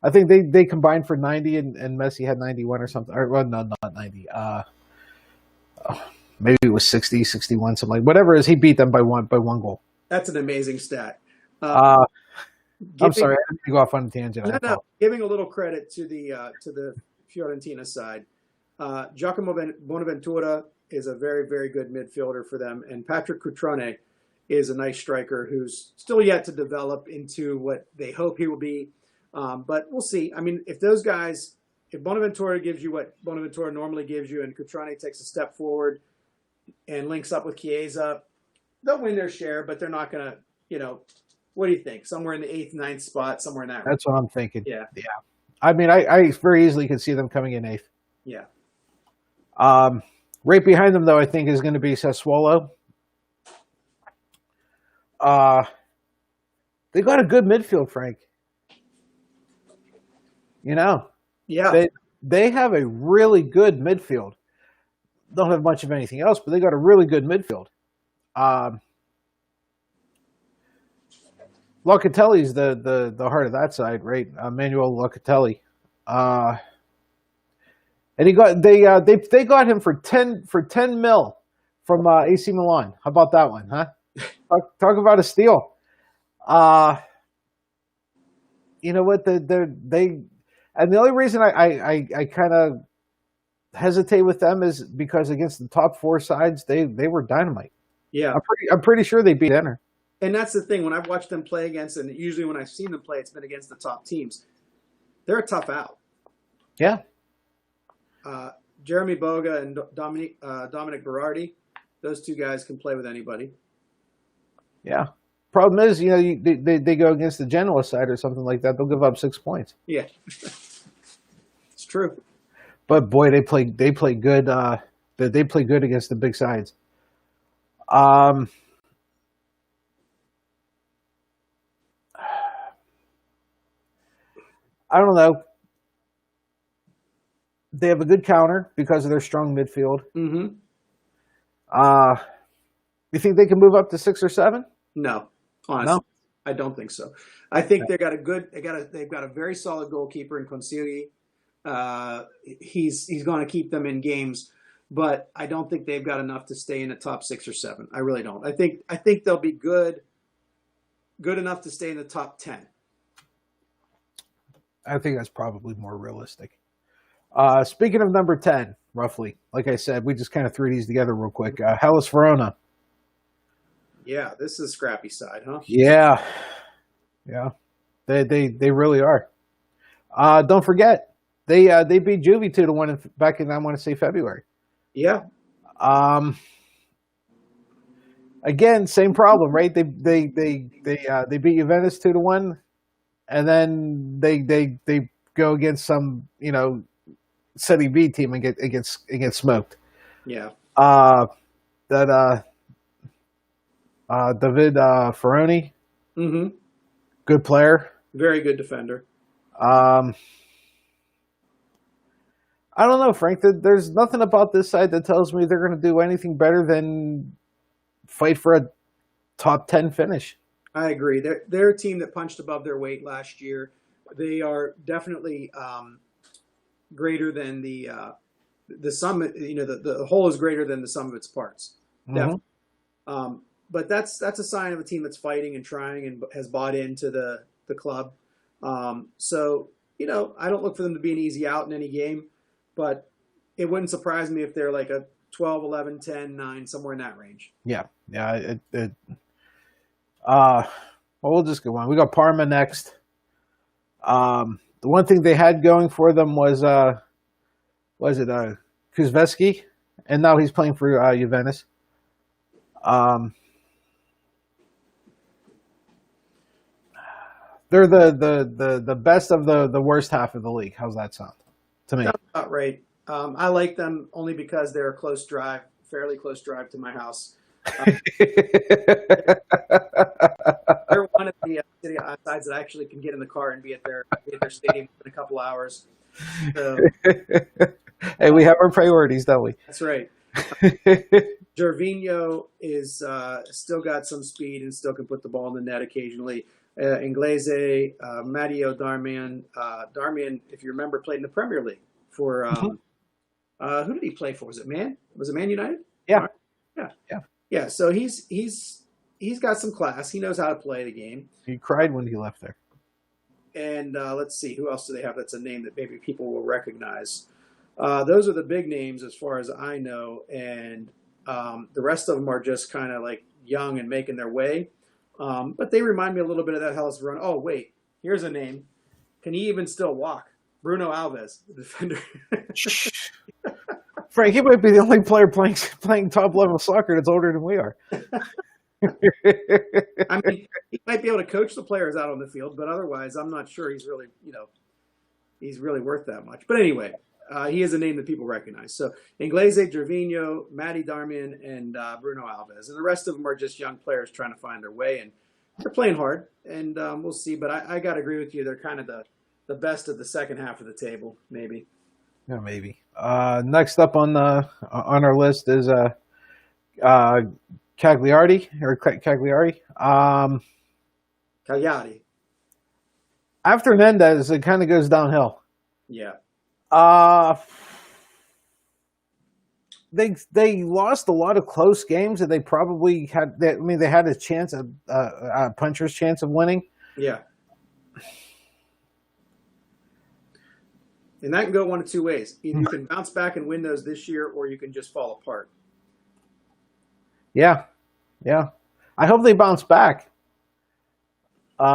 I think they combined for 90 and Messi had 91 or something. Or, well, no, not 90. maybe it was 60, 61, something like whatever it is. He beat them by one goal. That's an amazing stat. Uh, I'm Giving sorry, I didn't go off on a tangent. I apologize. giving a little credit to the Fiorentina side. Giacomo Bonaventura is a very, very good midfielder for them, and Patrick Cutrone is a nice striker who's still yet to develop into what they hope he will be. But we'll see. I mean, if those guys, if Bonaventura gives you what Bonaventura normally gives you, and Cutrone takes a step forward and links up with Chiesa, they'll win their share, but they're not going to, what do you think? Somewhere in the 8th, 9th spot, somewhere in that range. That's what I'm thinking. Yeah. I mean, I very easily could see them coming in 8th. Yeah. Right behind them, though, I think is going to be Sassuolo. They got a good midfield, Frank. Yeah. They have a really good midfield. Don't have much of anything else, but they got a really good midfield. Locatelli's the heart of that side, right? Manuel Locatelli. And they got him for 10 mil from AC Milan. How about that one, huh? Talk about a steal. You know what? And the only reason I kind of hesitate with them is because against the top 4 sides, they were dynamite. Yeah. I'm pretty sure they beat Inter. And that's the thing. When I've watched them play against, and usually when I've seen them play, it's been against the top teams. They're a tough out. Yeah. Jeremy Boga and Dominic Berardi, those 2 guys can play with anybody. Yeah. Problem is, they go against the Genoa side or something like that. They'll give up 6 points. Yeah. It's true. But boy, they play good. They play good against the big sides. I don't know. They have a good counter because of their strong midfield. Mm-hmm. You think they can move up to 6 or 7? No, honestly, No? I don't think so. I think they've got a very solid goalkeeper in Consigli. He's going to keep them in games, but I don't think they've got enough to stay in the top 6 or 7. I really don't. I think they'll be good enough to stay in the top 10. I think that's probably more realistic. Speaking of number 10, roughly, like I said, we just kind of threw these together real quick. Hellas Verona. Yeah, this is a scrappy side, huh? Yeah. They really are. Don't forget, they beat Juve 2-1 back in, I want to say, February. Yeah. Again, same problem, right? They beat Juventus 2-1, and then they go against some Serie B team and get smoked. Yeah. David Ferroni. Mm-hmm. Good player. Very good defender. I don't know, Frank. There's nothing about this side that tells me they're going to do anything better than fight for a top 10 finish. I agree. They're a team that punched above their weight last year. They are definitely greater than the sum. The whole is greater than the sum of its parts. Definitely. But that's a sign of a team that's fighting and trying and has bought into the club. So I don't look for them to be an easy out in any game, but it wouldn't surprise me if they're like a 12, 11, 10, 9, somewhere in that range. Yeah. Well, we'll just go on. We got Parma next. The one thing they had going for them was Kuzveski, and now he's playing for Juventus. They're the best of the worst half of the league. How's that sound to me? That's about right. I like them only because they're a fairly close drive to my house. They're one of the city sides that actually can get in the car and be at their stadium in a couple hours. So, hey, we have our priorities, don't we? That's right. Gervinho is still got some speed and still can put the ball in the net occasionally. Inglese, Matteo Darmian. Darmian, if you remember, played in the Premier League for Who did he play for? Was it Man? Was it Man United? Yeah, All right. Yeah, yeah. yeah. So he's got some class. He knows how to play the game. He cried when he left there. And let's see, who else do they have that's a name that maybe people will recognize? Those are the big names as far as I know, and the rest of them are just kind of like young and making their way. But they remind me a little bit of that Hellas run. Oh, wait, here's a name. Can he even still walk? Bruno Alves, the defender. Frank, he might be the only player playing top level soccer that's older than we are. I mean, he might be able to coach the players out on the field, but otherwise, I'm not sure he's really, he's really worth that much. But anyway, he is a name that people recognize. So Inglese, Gervinho, Matty Darmian, and Bruno Alves. And the rest of them are just young players trying to find their way. And they're playing hard, and we'll see. But I got to agree with you. They're kind of the best of the second half of the table, maybe. Yeah, maybe. Next up on our list is Cagliari. Cagliari. After Mendez, it kind of goes downhill. Yeah. They lost a lot of close games, and they probably had. They had a chance, a puncher's chance of winning. Yeah. And that can go one of two ways. Either you can bounce back and win those this year, or you can just fall apart. Yeah. I hope they bounce back. But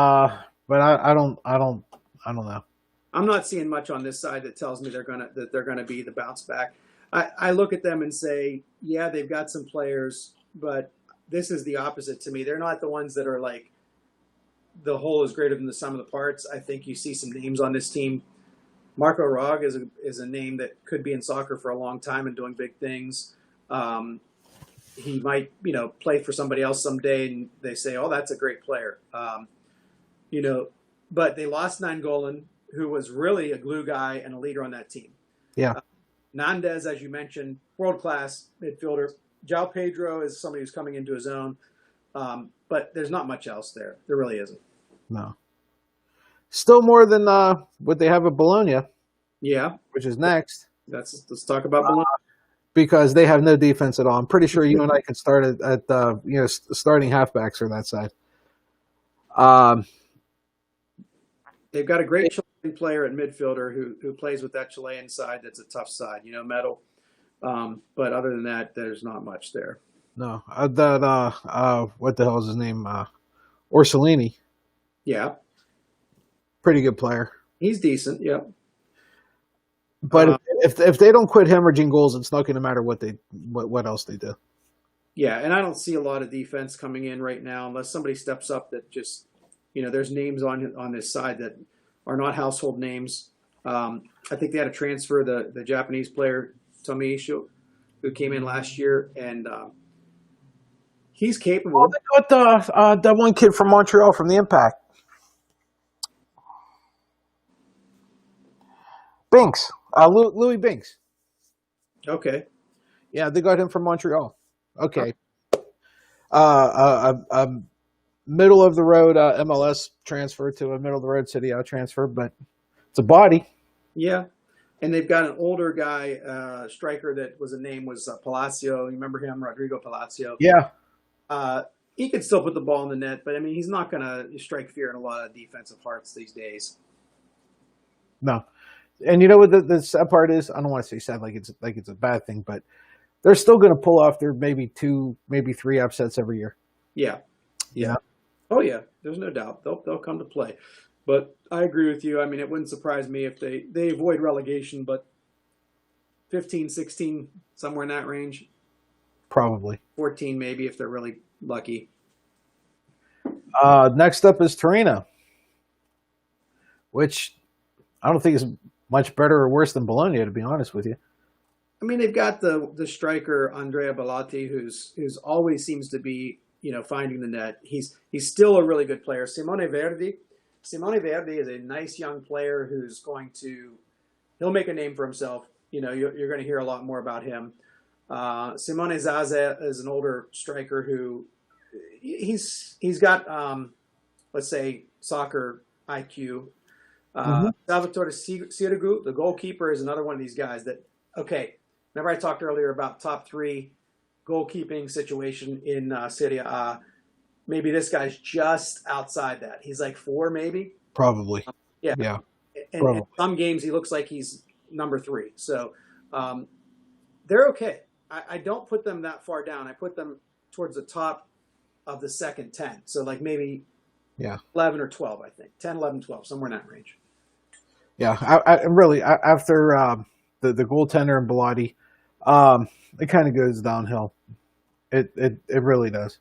I don't know. I'm not seeing much on this side that tells me they're gonna be the bounce back. I look at them and say, yeah, they've got some players, but this is the opposite to me. They're not the ones that are like the whole is greater than the sum of the parts. I think you see some names on this team. Marco Rog is a name that could be in soccer for a long time and doing big things. He might, play for somebody else someday, and they say, "Oh, that's a great player." But they lost Nainggolan, who was really a glue guy and a leader on that team. Yeah. Nandez, as you mentioned, world-class midfielder. João Pedro is somebody who's coming into his own. But there's not much else there. There really isn't. No. Still more than what they have at Bologna. Yeah. Which is next. Let's talk about Bologna. Because they have no defense at all. I'm pretty sure you and I can start at starting halfbacks for that side. They've got a great Chilean player at midfielder who plays with that Chilean side. That's a tough side, Metal. But other than that, there's not much there. No, what the hell is his name? Orsolini. Yeah, pretty good player. He's decent. Yeah. But if they don't quit hemorrhaging goals, it's not going to matter what else they do. Yeah, and I don't see a lot of defense coming in right now unless somebody steps up that just. There's names on this side that are not household names. I think they had a transfer, the Japanese player, Tomiisho, who came in last year, and he's capable. Oh, they got that one kid from Montreal from the Impact. Binks. Louis Binks. Okay. Yeah, they got him from Montreal. Okay. Middle of the road MLS transfer to a middle of the road Serie A transfer, but it's a body. Yeah, and they've got an older guy, striker that was Palacio. You remember him, Rodrigo Palacio? Yeah. He could still put the ball in the net, but he's not going to strike fear in a lot of defensive hearts these days. No, and you know what the sad part is? I don't want to say sad like it's a bad thing, but they're still going to pull off their maybe 2, maybe 3 upsets every year. Yeah. Yeah. Oh, yeah. There's no doubt. They'll come to play. But I agree with you. It wouldn't surprise me if they avoid relegation, but 15, 16, somewhere in that range. Probably. 14 maybe if they're really lucky. Next up is Torino, which I don't think is much better or worse than Bologna, to be honest with you. They've got the striker, Andrea Bellotti, who's always seems to be finding the net. He's still a really good player. Simone Verdi is a nice young player he'll make a name for himself. You're going to hear a lot more about him. Simone Zaza is an older striker who he's got let's say soccer IQ. Salvatore Sirigu, the goalkeeper, is another one of these guys that Remember I talked earlier about top three goalkeeping situation in Serie A. Maybe this guy's just outside that. He's like four, maybe. Probably. Yeah, Yeah, and probably. some games he looks like he's number three. So um, they're okay. I don't put them that far down. I put them towards the top of the second 10. So like maybe Yeah. 11 or 12, I think. 10, 11, 12, somewhere in that range. Yeah. After the goaltender and Bilotti, it kind of goes downhill. It really does.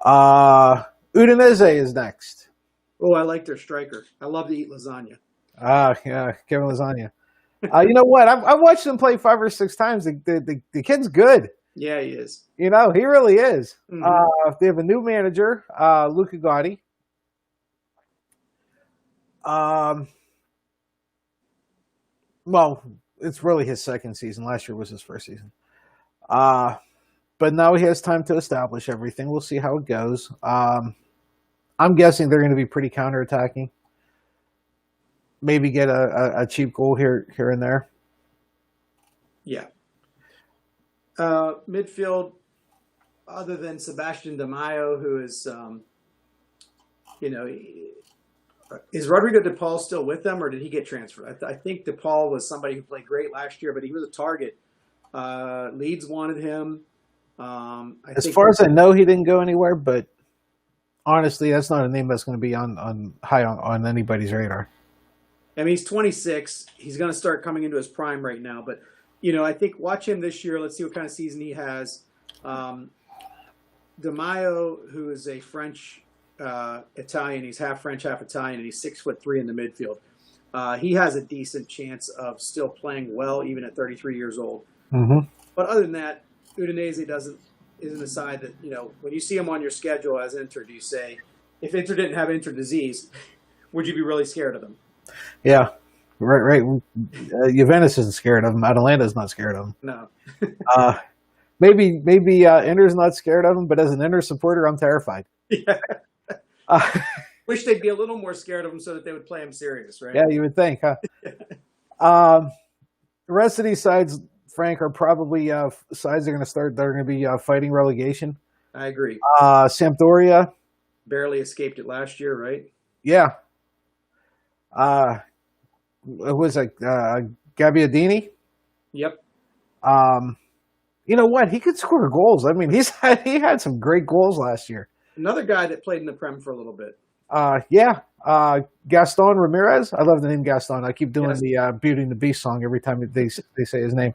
Udinese is next. Oh, I like their striker. I love to eat lasagna. Yeah, Kevin Lasagna. You know what? I've watched him play 5 or 6 times. The kid's good. Yeah, he is. You know, he really is. Mm-hmm. They have a new manager, Luca Gotti. Um, well, it's really his second season. Last year was his first season. Uh, but now he has time to establish everything. We'll see how it goes. I'm guessing they're going to be pretty counterattacking. Maybe get a cheap goal here and there. Yeah. Midfield, other than Sebastian De Mayo, who is, you know, is Rodrigo De Paul still with them, or did he get transferred? I think De Paul was somebody who played great last year, but he was a target. Leeds wanted him. As far as I know, he didn't go anywhere, but honestly, that's not a name that's going to be on high on anybody's radar. I mean, he's 26. He's going to start coming into his prime right now. But, you know, I think watch him this year. Let's see what kind of season he has. De Mayo, who is a French Italian, he's half French, half Italian, and he's 6'3" in the midfield. He has a decent chance of still playing well, even at 33 years old. Mm-hmm. But other than that, Udinese isn't a side that, you know, when you see him on your schedule as Inter, do you say, if Inter didn't have Inter disease, would you be really scared of them? Yeah, right. Juventus isn't scared of him. Atalanta's not scared of him. No. Maybe Inter's not scared of him, but as an Inter supporter, I'm terrified. Yeah. Wish they'd be a little more scared of him so that they would play him serious, right? Yeah, you would think, huh? The rest of these sides, Frank, are probably sides that are going to start. They're going to be fighting relegation. I agree. Sampdoria barely escaped it last year, right? Yeah. It was like Gabbiadini. Yep. You know what? He could score goals. I mean, he had some great goals last year. Another guy that played in the Prem for a little bit. Gaston Ramirez. I love the name Gaston. I keep doing the Beauty and the Beast song every time they say his name.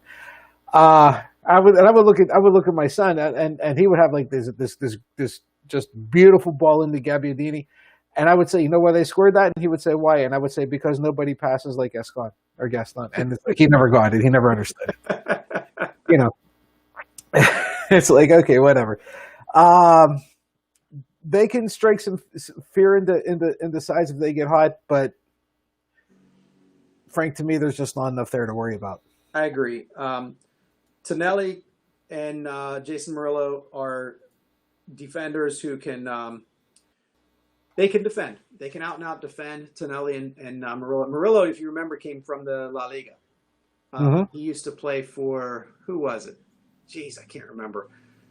I would look at my son and he would have like this just beautiful ball into Gabbiadini. And I would say, you know why they scored that? And he would say, why? And I would say, because nobody passes like Gaston. And it's like he never got it. He never understood it. You know, it's like, okay, whatever. They can strike some fear into sides if they get hot, but Frank, to me, there's just not enough there to worry about. I agree. Tonelli and Jason Murillo are defenders who can they can defend. They can out and out defend. Tonelli and Murillo. Murillo, if you remember, came from the La Liga. He used to play for, who was it? Jeez, I can't remember.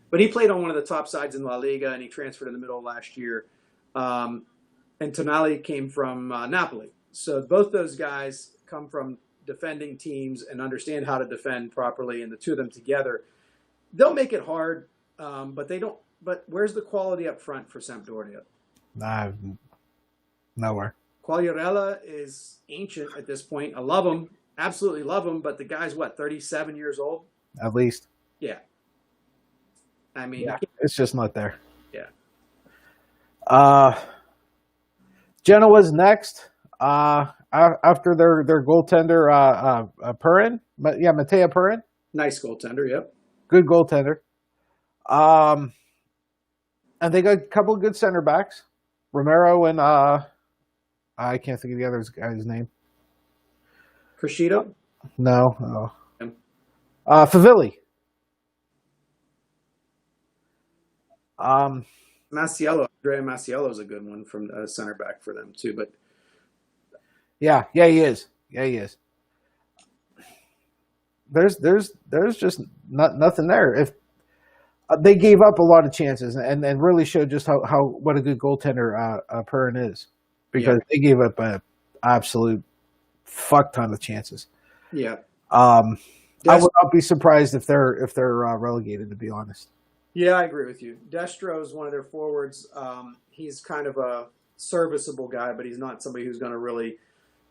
But he played on one of the top sides in La Liga, and he transferred in the middle of last year. And Tonali came from Napoli. So both those guys come from defending teams and understand how to defend properly, and the two of them together, they'll make it hard, but they don't. But where's the quality up front for Sampdoria? Nowhere. Quagliarella is ancient at this point. I love him, absolutely love him, but the guy's, 37 years old? At least. Yeah. I mean, yeah, it's just not there. Yeah. Genoa's next. After their goaltender, Purin. Yeah, Matteo Purin. Nice goaltender, yep. Good goaltender. And they got a couple of good center backs. Romero and I can't think of the other guy's name. Crescido? No. Favilli. Masiello, Andrea Masiello is a good one from center back for them too. But yeah, he is. there's just nothing there. If they gave up a lot of chances and really showed just how what a good goaltender Perrin is, Yeah, because they gave up an absolute fuck ton of chances. yeah. I would not be surprised if they're relegated, to be honest. Yeah, I agree with you. Destro is one of their forwards. He's kind of a serviceable guy, but he's not somebody who's going to really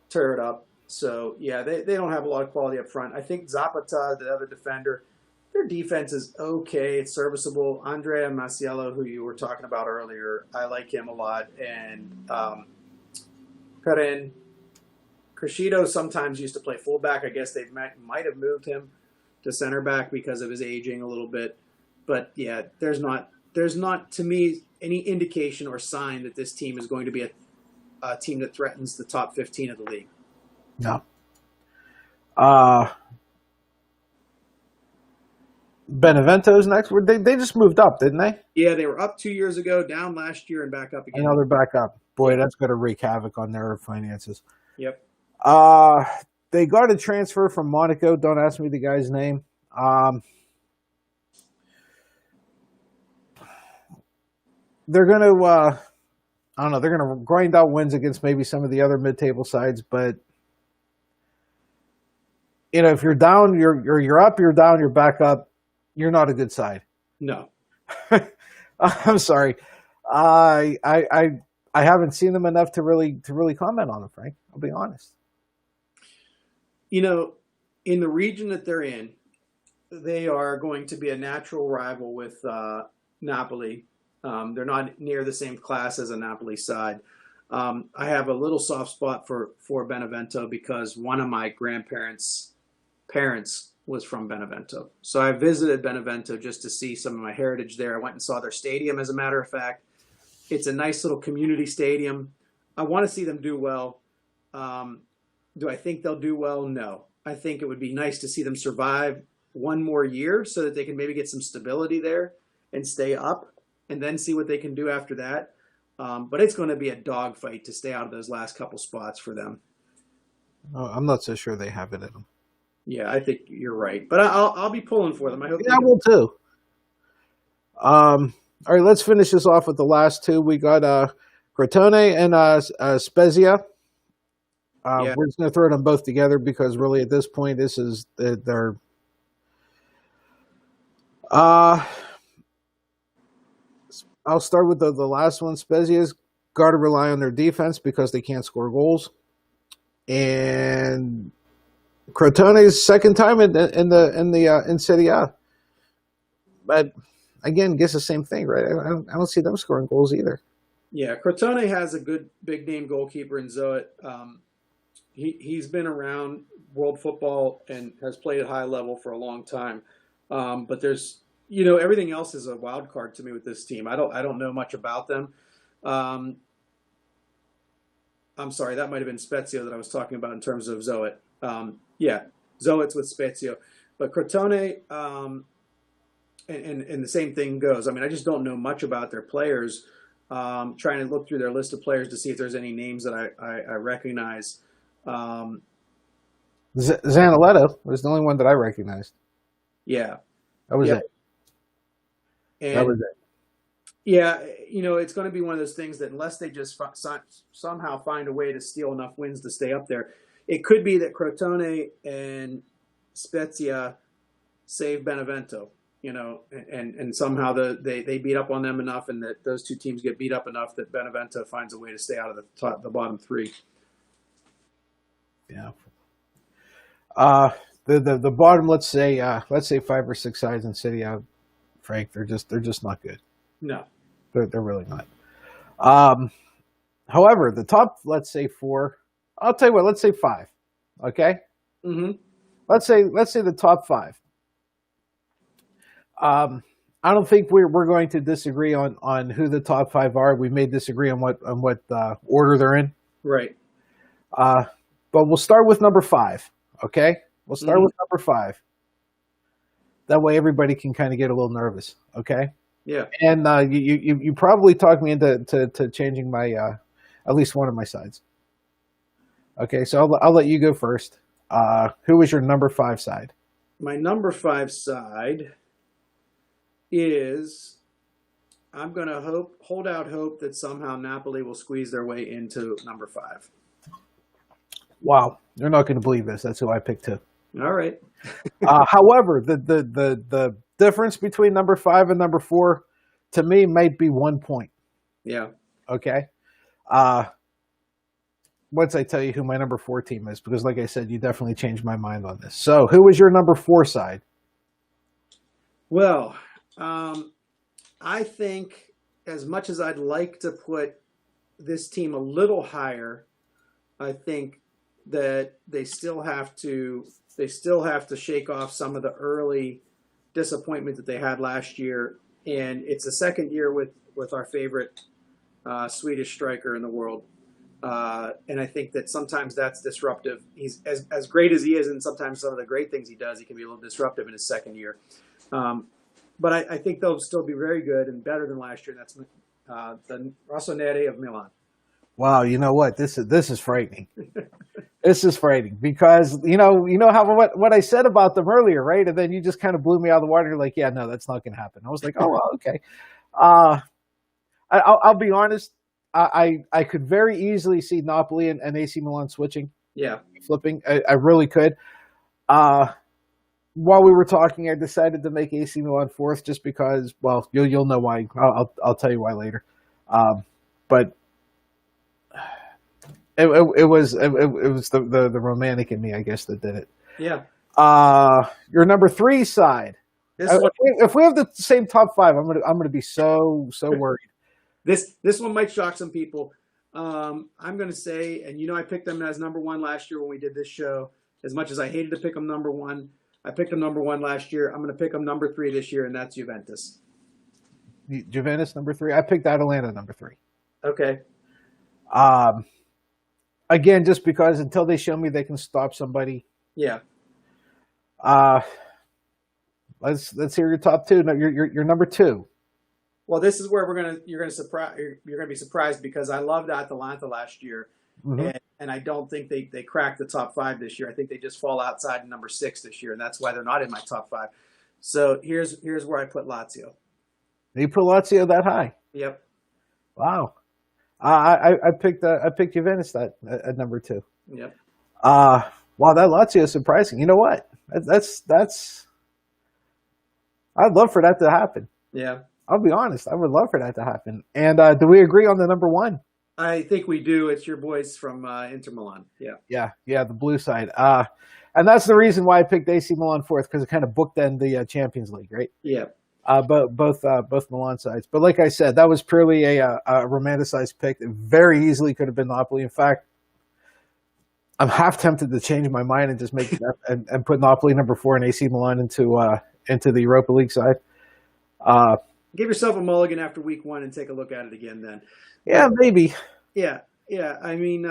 tear it up. So, yeah, they don't have a lot of quality up front. I think Zapata, the other defender, their defense is okay. It's serviceable. Andrea Masiello, who you were talking about earlier, I like him a lot. And Karen Crescido sometimes used to play fullback. I guess they might have moved him to center back because of his aging a little bit. But yeah, there's not to me any indication or sign that this team is going to be a team that threatens the top 15 of the league. No. Benevento's next. They just moved up, didn't they? Yeah, they were up 2 years ago, down last year, and back up again. And now they're back up. Boy, that's going to wreak havoc on their finances. Yep. They got a transfer from Monaco. Don't ask me the guy's name. They're going to, I don't know, they're going to grind out wins against maybe some of the other mid-table sides, but if you're down, you're up, you're down, you're back up, you're not a good side. No. I'm sorry. I haven't seen them enough to really comment on them, Frank. I'll be honest. In the region that they're in, they are going to be a natural rival with Napoli. They're not near the same class as a Napoli side. I have a little soft spot for Benevento because one of my grandparents' parents was from Benevento. So I visited Benevento just to see some of my heritage there. I went and saw their stadium, as a matter of fact. It's a nice little community stadium. I want to see them do well. Do I think they'll do well? No. I think it would be nice to see them survive one more year so that they can maybe get some stability there and stay up and then see what they can do after that. But it's going to be a dogfight to stay out of those last couple spots for them. Oh, I'm not so sure they have it in them. Yeah, I think you're right. But I'll be pulling for them. I hope. Yeah, I will too. All right, let's finish this off with the last two. We got Crotone and Spezia. Yeah. We're just going to throw them both together because really at this point, this is their. I'll start with the last one. Spezia's got to rely on their defense because they can't score goals, and Crotone's second time in Serie A. But again, guess the same thing, right? I don't see them scoring goals either. Yeah, Crotone has a good big name goalkeeper in Zoet. He's been around world football and has played at high level for a long time. But there's everything else is a wild card to me with this team. I don't know much about them. I'm sorry, that might have been Spezia that I was talking about in terms of Zoet. Yeah, Zoet's with Spezia, but Crotone, and the same thing goes. I mean, I just don't know much about their players. Trying to look through their list of players to see if there's any names that I recognize. Zanaletto was the only one that I recognized. Yeah, that was it. And that was it. Yeah, it's going to be one of those things that unless they just somehow find a way to steal enough wins to stay up there, it could be that Crotone and Spezia save Benevento, and somehow they beat up on them enough, and that those two teams get beat up enough that Benevento finds a way to stay out of the bottom three. Yeah. The bottom, let's say 5 or 6 sides in City out, Frank, they're just not good. No. They're really not. However, the top, let's say 4, I'll tell you what, let's say 5. Okay? Mm-hmm. Let's say the top 5. I don't think we're going to disagree on who the top 5 are. We may disagree on what order they're in. Right. But we'll start with number 5. Okay? We'll start with number 5. That way everybody can kind of get a little nervous. Okay? Yeah. And you probably talked me into changing my at least one of my sides. Okay, so I'll let you go first. Who was your number 5 side? my number 5 side is I'm going to hold out hope that somehow Napoli will squeeze their way into number 5. Wow, you're not going to believe this. That's who I picked too. All right. However, the difference between number 5 and number 4, to me, might be 1 point. Yeah. Okay. Once I tell you who my number 4 team is, because like I said, you definitely changed my mind on this. So, who was your number 4 side? Well, I think as much as I'd like to put this team a little higher, I think that they still have to shake off some of the early disappointment that they had last year, and it's the second year with our favorite Swedish striker in the world, and I think that sometimes that's disruptive. He's as great as he is, and sometimes some of the great things he does, he can be a little disruptive in his second year. But I think they'll still be very good and better than last year. That's the Rossoneri of Milan. Wow, you know what? This is frightening. This is frightening because you know how what I said about them earlier, right? And then you just kind of blew me out of the water. You're like, yeah, no, that's not going to happen. I was like, oh, well, okay. I'll be honest. I could very easily see Napoli and AC Milan switching. Yeah, flipping. I really could. While we were talking, I decided to make AC Milan 4th just because. Well, you'll know why. I'll tell you why later. But it was the romantic in me, I guess, that did it. Yeah. Your number 3 side. If we have the same top 5, I'm gonna be so worried. This one might shock some people. I'm gonna say, and I picked them as number 1 last year when we did this show. As much as I hated to pick them number 1, I picked them number 1 last year. I'm gonna pick them number 3 this year, and that's Juventus. Juventus number 3. I picked Atalanta number 3. Okay. Again, just because until they show me they can stop somebody. Yeah. Let's hear your top 2. No, your number 2. Well, this is where you're gonna be surprised because I loved Atalanta last year, and I don't think they cracked the top 5 this year. I think they just fall outside in number 6 this year, and that's why they're not in my top 5. So here's where I put Lazio. You put Lazio that high? Yep. Wow. I picked Juventus at number 2. Yep. Wow, that Lazio is surprising. You know what? That's. I'd love for that to happen. Yeah. I'll be honest. I would love for that to happen. And do we agree on the number 1? I think we do. It's your boys from Inter Milan. Yeah. Yeah, the blue side. And that's the reason why I picked AC Milan 4th, because it kind of bookend the Champions League, right? Yeah. But both Milan sides. But like I said, that was purely a romanticized pick. It very easily could have been Napoli. In fact, I'm half tempted to change my mind and just make and put Napoli number 4 and AC Milan into the Europa League side. Give yourself a mulligan after week 1 and take a look at it again then. Yeah, maybe. Yeah. I mean,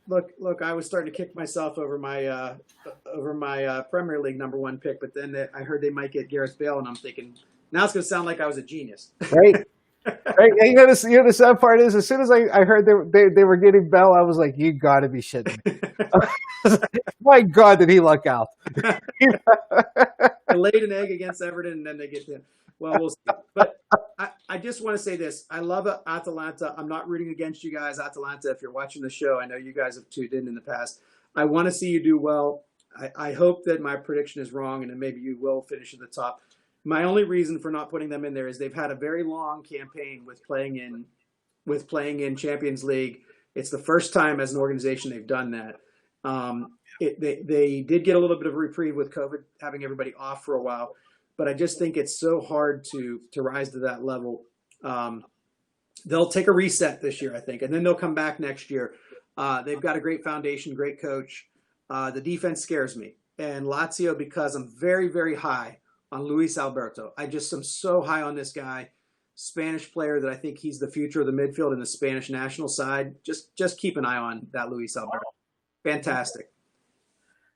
look. I was starting to kick myself over my Premier League number 1 pick, but then I heard they might get Gareth Bale, and I'm thinking now it's going to sound like I was a genius. Right. Right. And the sad part is, as soon as I heard they were getting Bell, I was like, you got to be shitting me. My God, did he luck out? I laid an egg against Everton, and then they get him. Well, we'll see. But I just want to say this. I love Atalanta. I'm not rooting against you guys, Atalanta. If you're watching the show, I know you guys have tuned in the past. I want to see you do well. I hope that my prediction is wrong, and then maybe you will finish at the top. My only reason for not putting them in there is they've had a very long campaign with playing in Champions League. It's the first time as an organization they've done that. They did get a little bit of a reprieve with COVID, having everybody off for a while. But I just think it's so hard to rise to that level. They'll take a reset this year, I think, and then they'll come back next year. They've got a great foundation, great coach. The defense scares me. And Lazio, because I'm very, very high on Luis Alberto. I just am so high on this guy, Spanish player, that I think he's the future of the midfield in the Spanish national side. Just keep an eye on that Luis Alberto. Fantastic.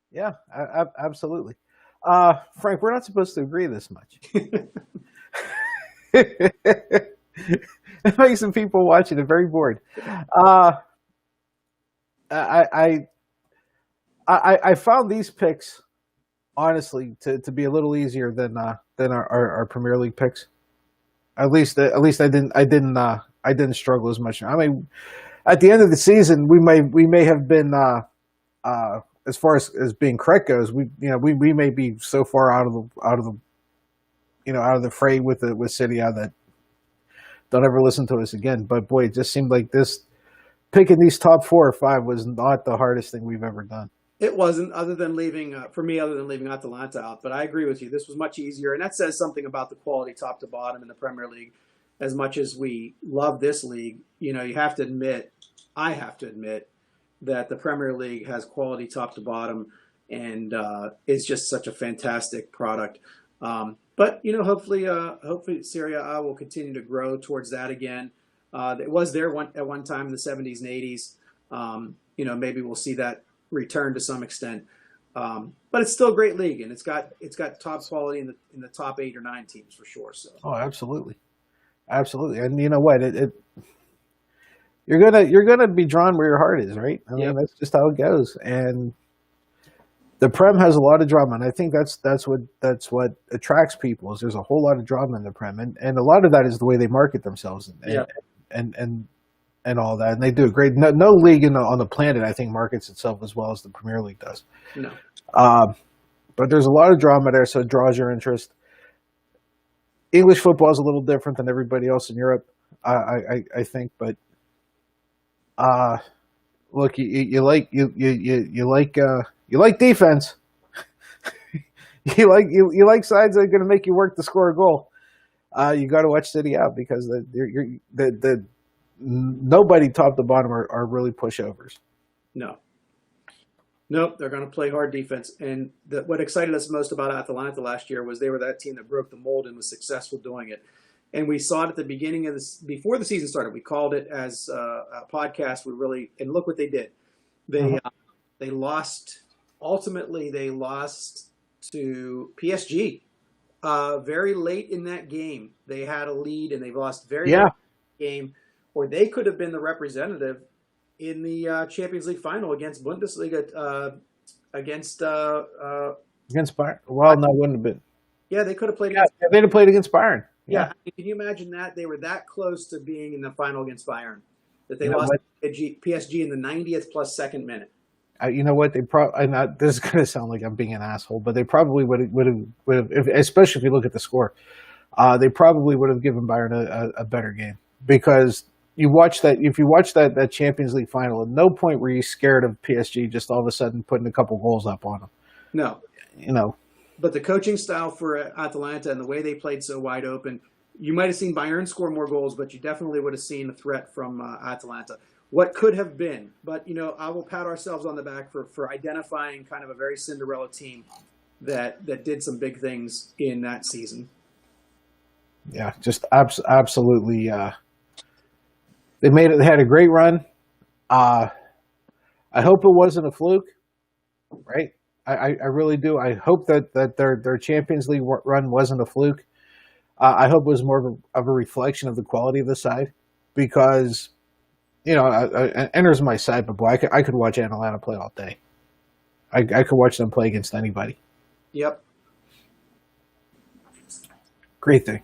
Yeah, absolutely. Frank, we're not supposed to agree this much. It makes some people watching it very bored. I found these picks honestly, to be a little easier than our Premier League picks. At least I didn't struggle as much. I mean, at the end of the season, we may have been as far as being correct goes, we may be so far out of the fray with City A that don't ever listen to us again. But boy, it just seemed like this picking these top 4 or 5 was not the hardest thing we've ever done. It wasn't, other than leaving for me, other than leaving Atalanta out. But I agree with you. This was much easier, and that says something about the quality top to bottom in the Premier League. As much as we love this league, you have to admit, I have to admit, that the Premier League has quality top to bottom, and is just such a fantastic product. But hopefully Serie A will continue to grow towards that again. It was there at one time in the 70s and 80s. Maybe we'll see that return to some extent. But it's still a great league, and it's got top quality in the top 8 or 9 teams for sure. So. Oh, absolutely, absolutely. And you know what? You're gonna be drawn where your heart is, right? I mean, that's just how it goes. And the Prem has a lot of drama, and I think that's what attracts people. Is there's a whole lot of drama in the Prem, and a lot of that is the way they market themselves and all that. And they do a great. No league on the planet, I think, markets itself as well as the Premier League does. No. But there's a lot of drama there, so it draws your interest. English football is a little different than everybody else in Europe, I think, but. Look, you like defense. you like sides that are going to make you work to score a goal. You got to watch City out because the nobody top to bottom are really pushovers. No. Nope, they're going to play hard defense. And what excited us most about Atalanta last year was they were that team that broke the mold and was successful doing it. And we saw it at the beginning of this, before the season started. We called it as a podcast. And look what they did. They lost. Ultimately, they lost to PSG very late in that game. They had a lead, and they lost very late in the game, or they could have been the representative in the Champions League final against Bundesliga against Bayern. Well, no, it wouldn't have been. Yeah, they could have played. They'd have played against Bayern. Yeah. Can you imagine that? They were that close to being in the final against Bayern that they lost PSG in the 90th plus second minute. You know what? They probably. This is going to sound like I'm being an asshole, but they probably would have, especially if you look at the score. They probably would have given Bayern a better game because you watch that. If you watch that Champions League final, at no point were you scared of PSG just all of a sudden putting a couple goals up on them. No. But the coaching style for Atalanta and the way they played so wide open, you might have seen Bayern score more goals, but you definitely would have seen a threat from Atalanta. What could have been, but I will pat ourselves on the back for identifying kind of a very Cinderella team that did some big things in that season. Yeah, just absolutely. They had a great run. I hope it wasn't a fluke, right? I really do. I hope that their Champions League run wasn't a fluke. I hope it was more of a reflection of the quality of the side because, Inter's my side, but boy, I could watch Atalanta play all day. I could watch them play against anybody. Yep. Great thing.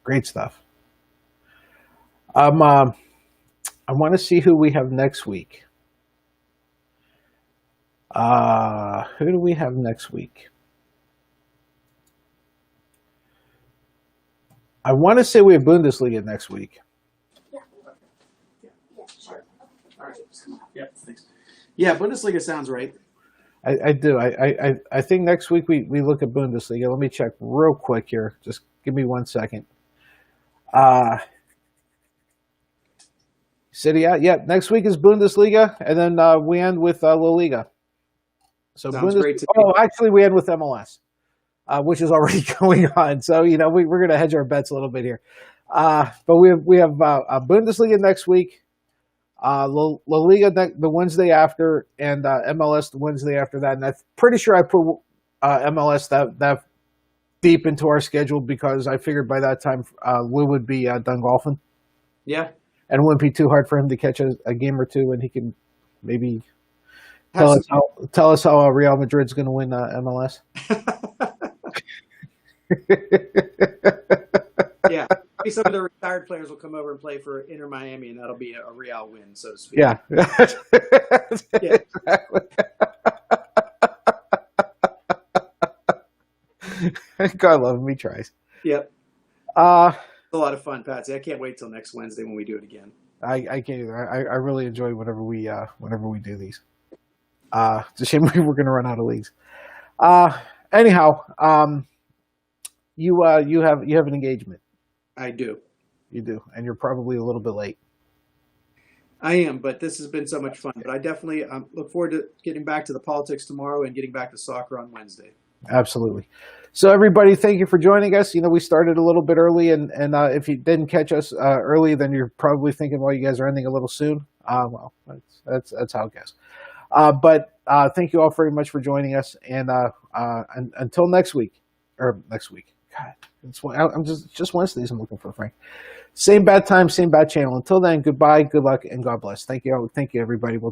Great stuff. I want to see who we have next week. Who do we have next week? I want to say we have Bundesliga next week. Yeah, sure. All right. Yeah, thanks. Yeah, Bundesliga sounds right. I do. I think next week we look at Bundesliga. Let me check real quick here. Just give me 1 second. City out. Yeah, next week is Bundesliga, and then we end with La Liga. So sounds great to me. Actually, we end with MLS, which is already going on. So we're going to hedge our bets a little bit here. But we have Bundesliga next week, La Liga the Wednesday after, and MLS the Wednesday after that. And I'm pretty sure I put MLS that deep into our schedule because I figured by that time Lou would be done golfing. Yeah. And it wouldn't be too hard for him to catch a game or two, and he can maybe Have some. Tell us how Real Madrid's going to win MLS. Yeah, maybe some of the retired players will come over and play for Inter Miami, and that'll be a Real win, so to speak. Yeah, Yeah. exactly. God love him, he tries. Yep. Uh, It's a lot of fun, Patsy. I can't wait till next Wednesday when we do it again. I can't either. I really enjoy whenever we do these. It's a shame we're going to run out of leagues. Anyhow, you have an engagement. I do. You do, and you're probably a little bit late. I am, but this has been so much fun. But I definitely look forward to getting back to the politics tomorrow and getting back to soccer on Wednesday. Absolutely. So everybody, thank you for joining us. We started a little bit early, and if you didn't catch us early, then you're probably thinking, well, you guys are ending a little soon. Well, that's how it goes. But thank you all very much for joining us, and until next week. God, I'm just Wednesdays. I'm looking for Frank. Same bad time, same bad channel. Until then, goodbye, good luck, and God bless. Thank you, everybody. We'll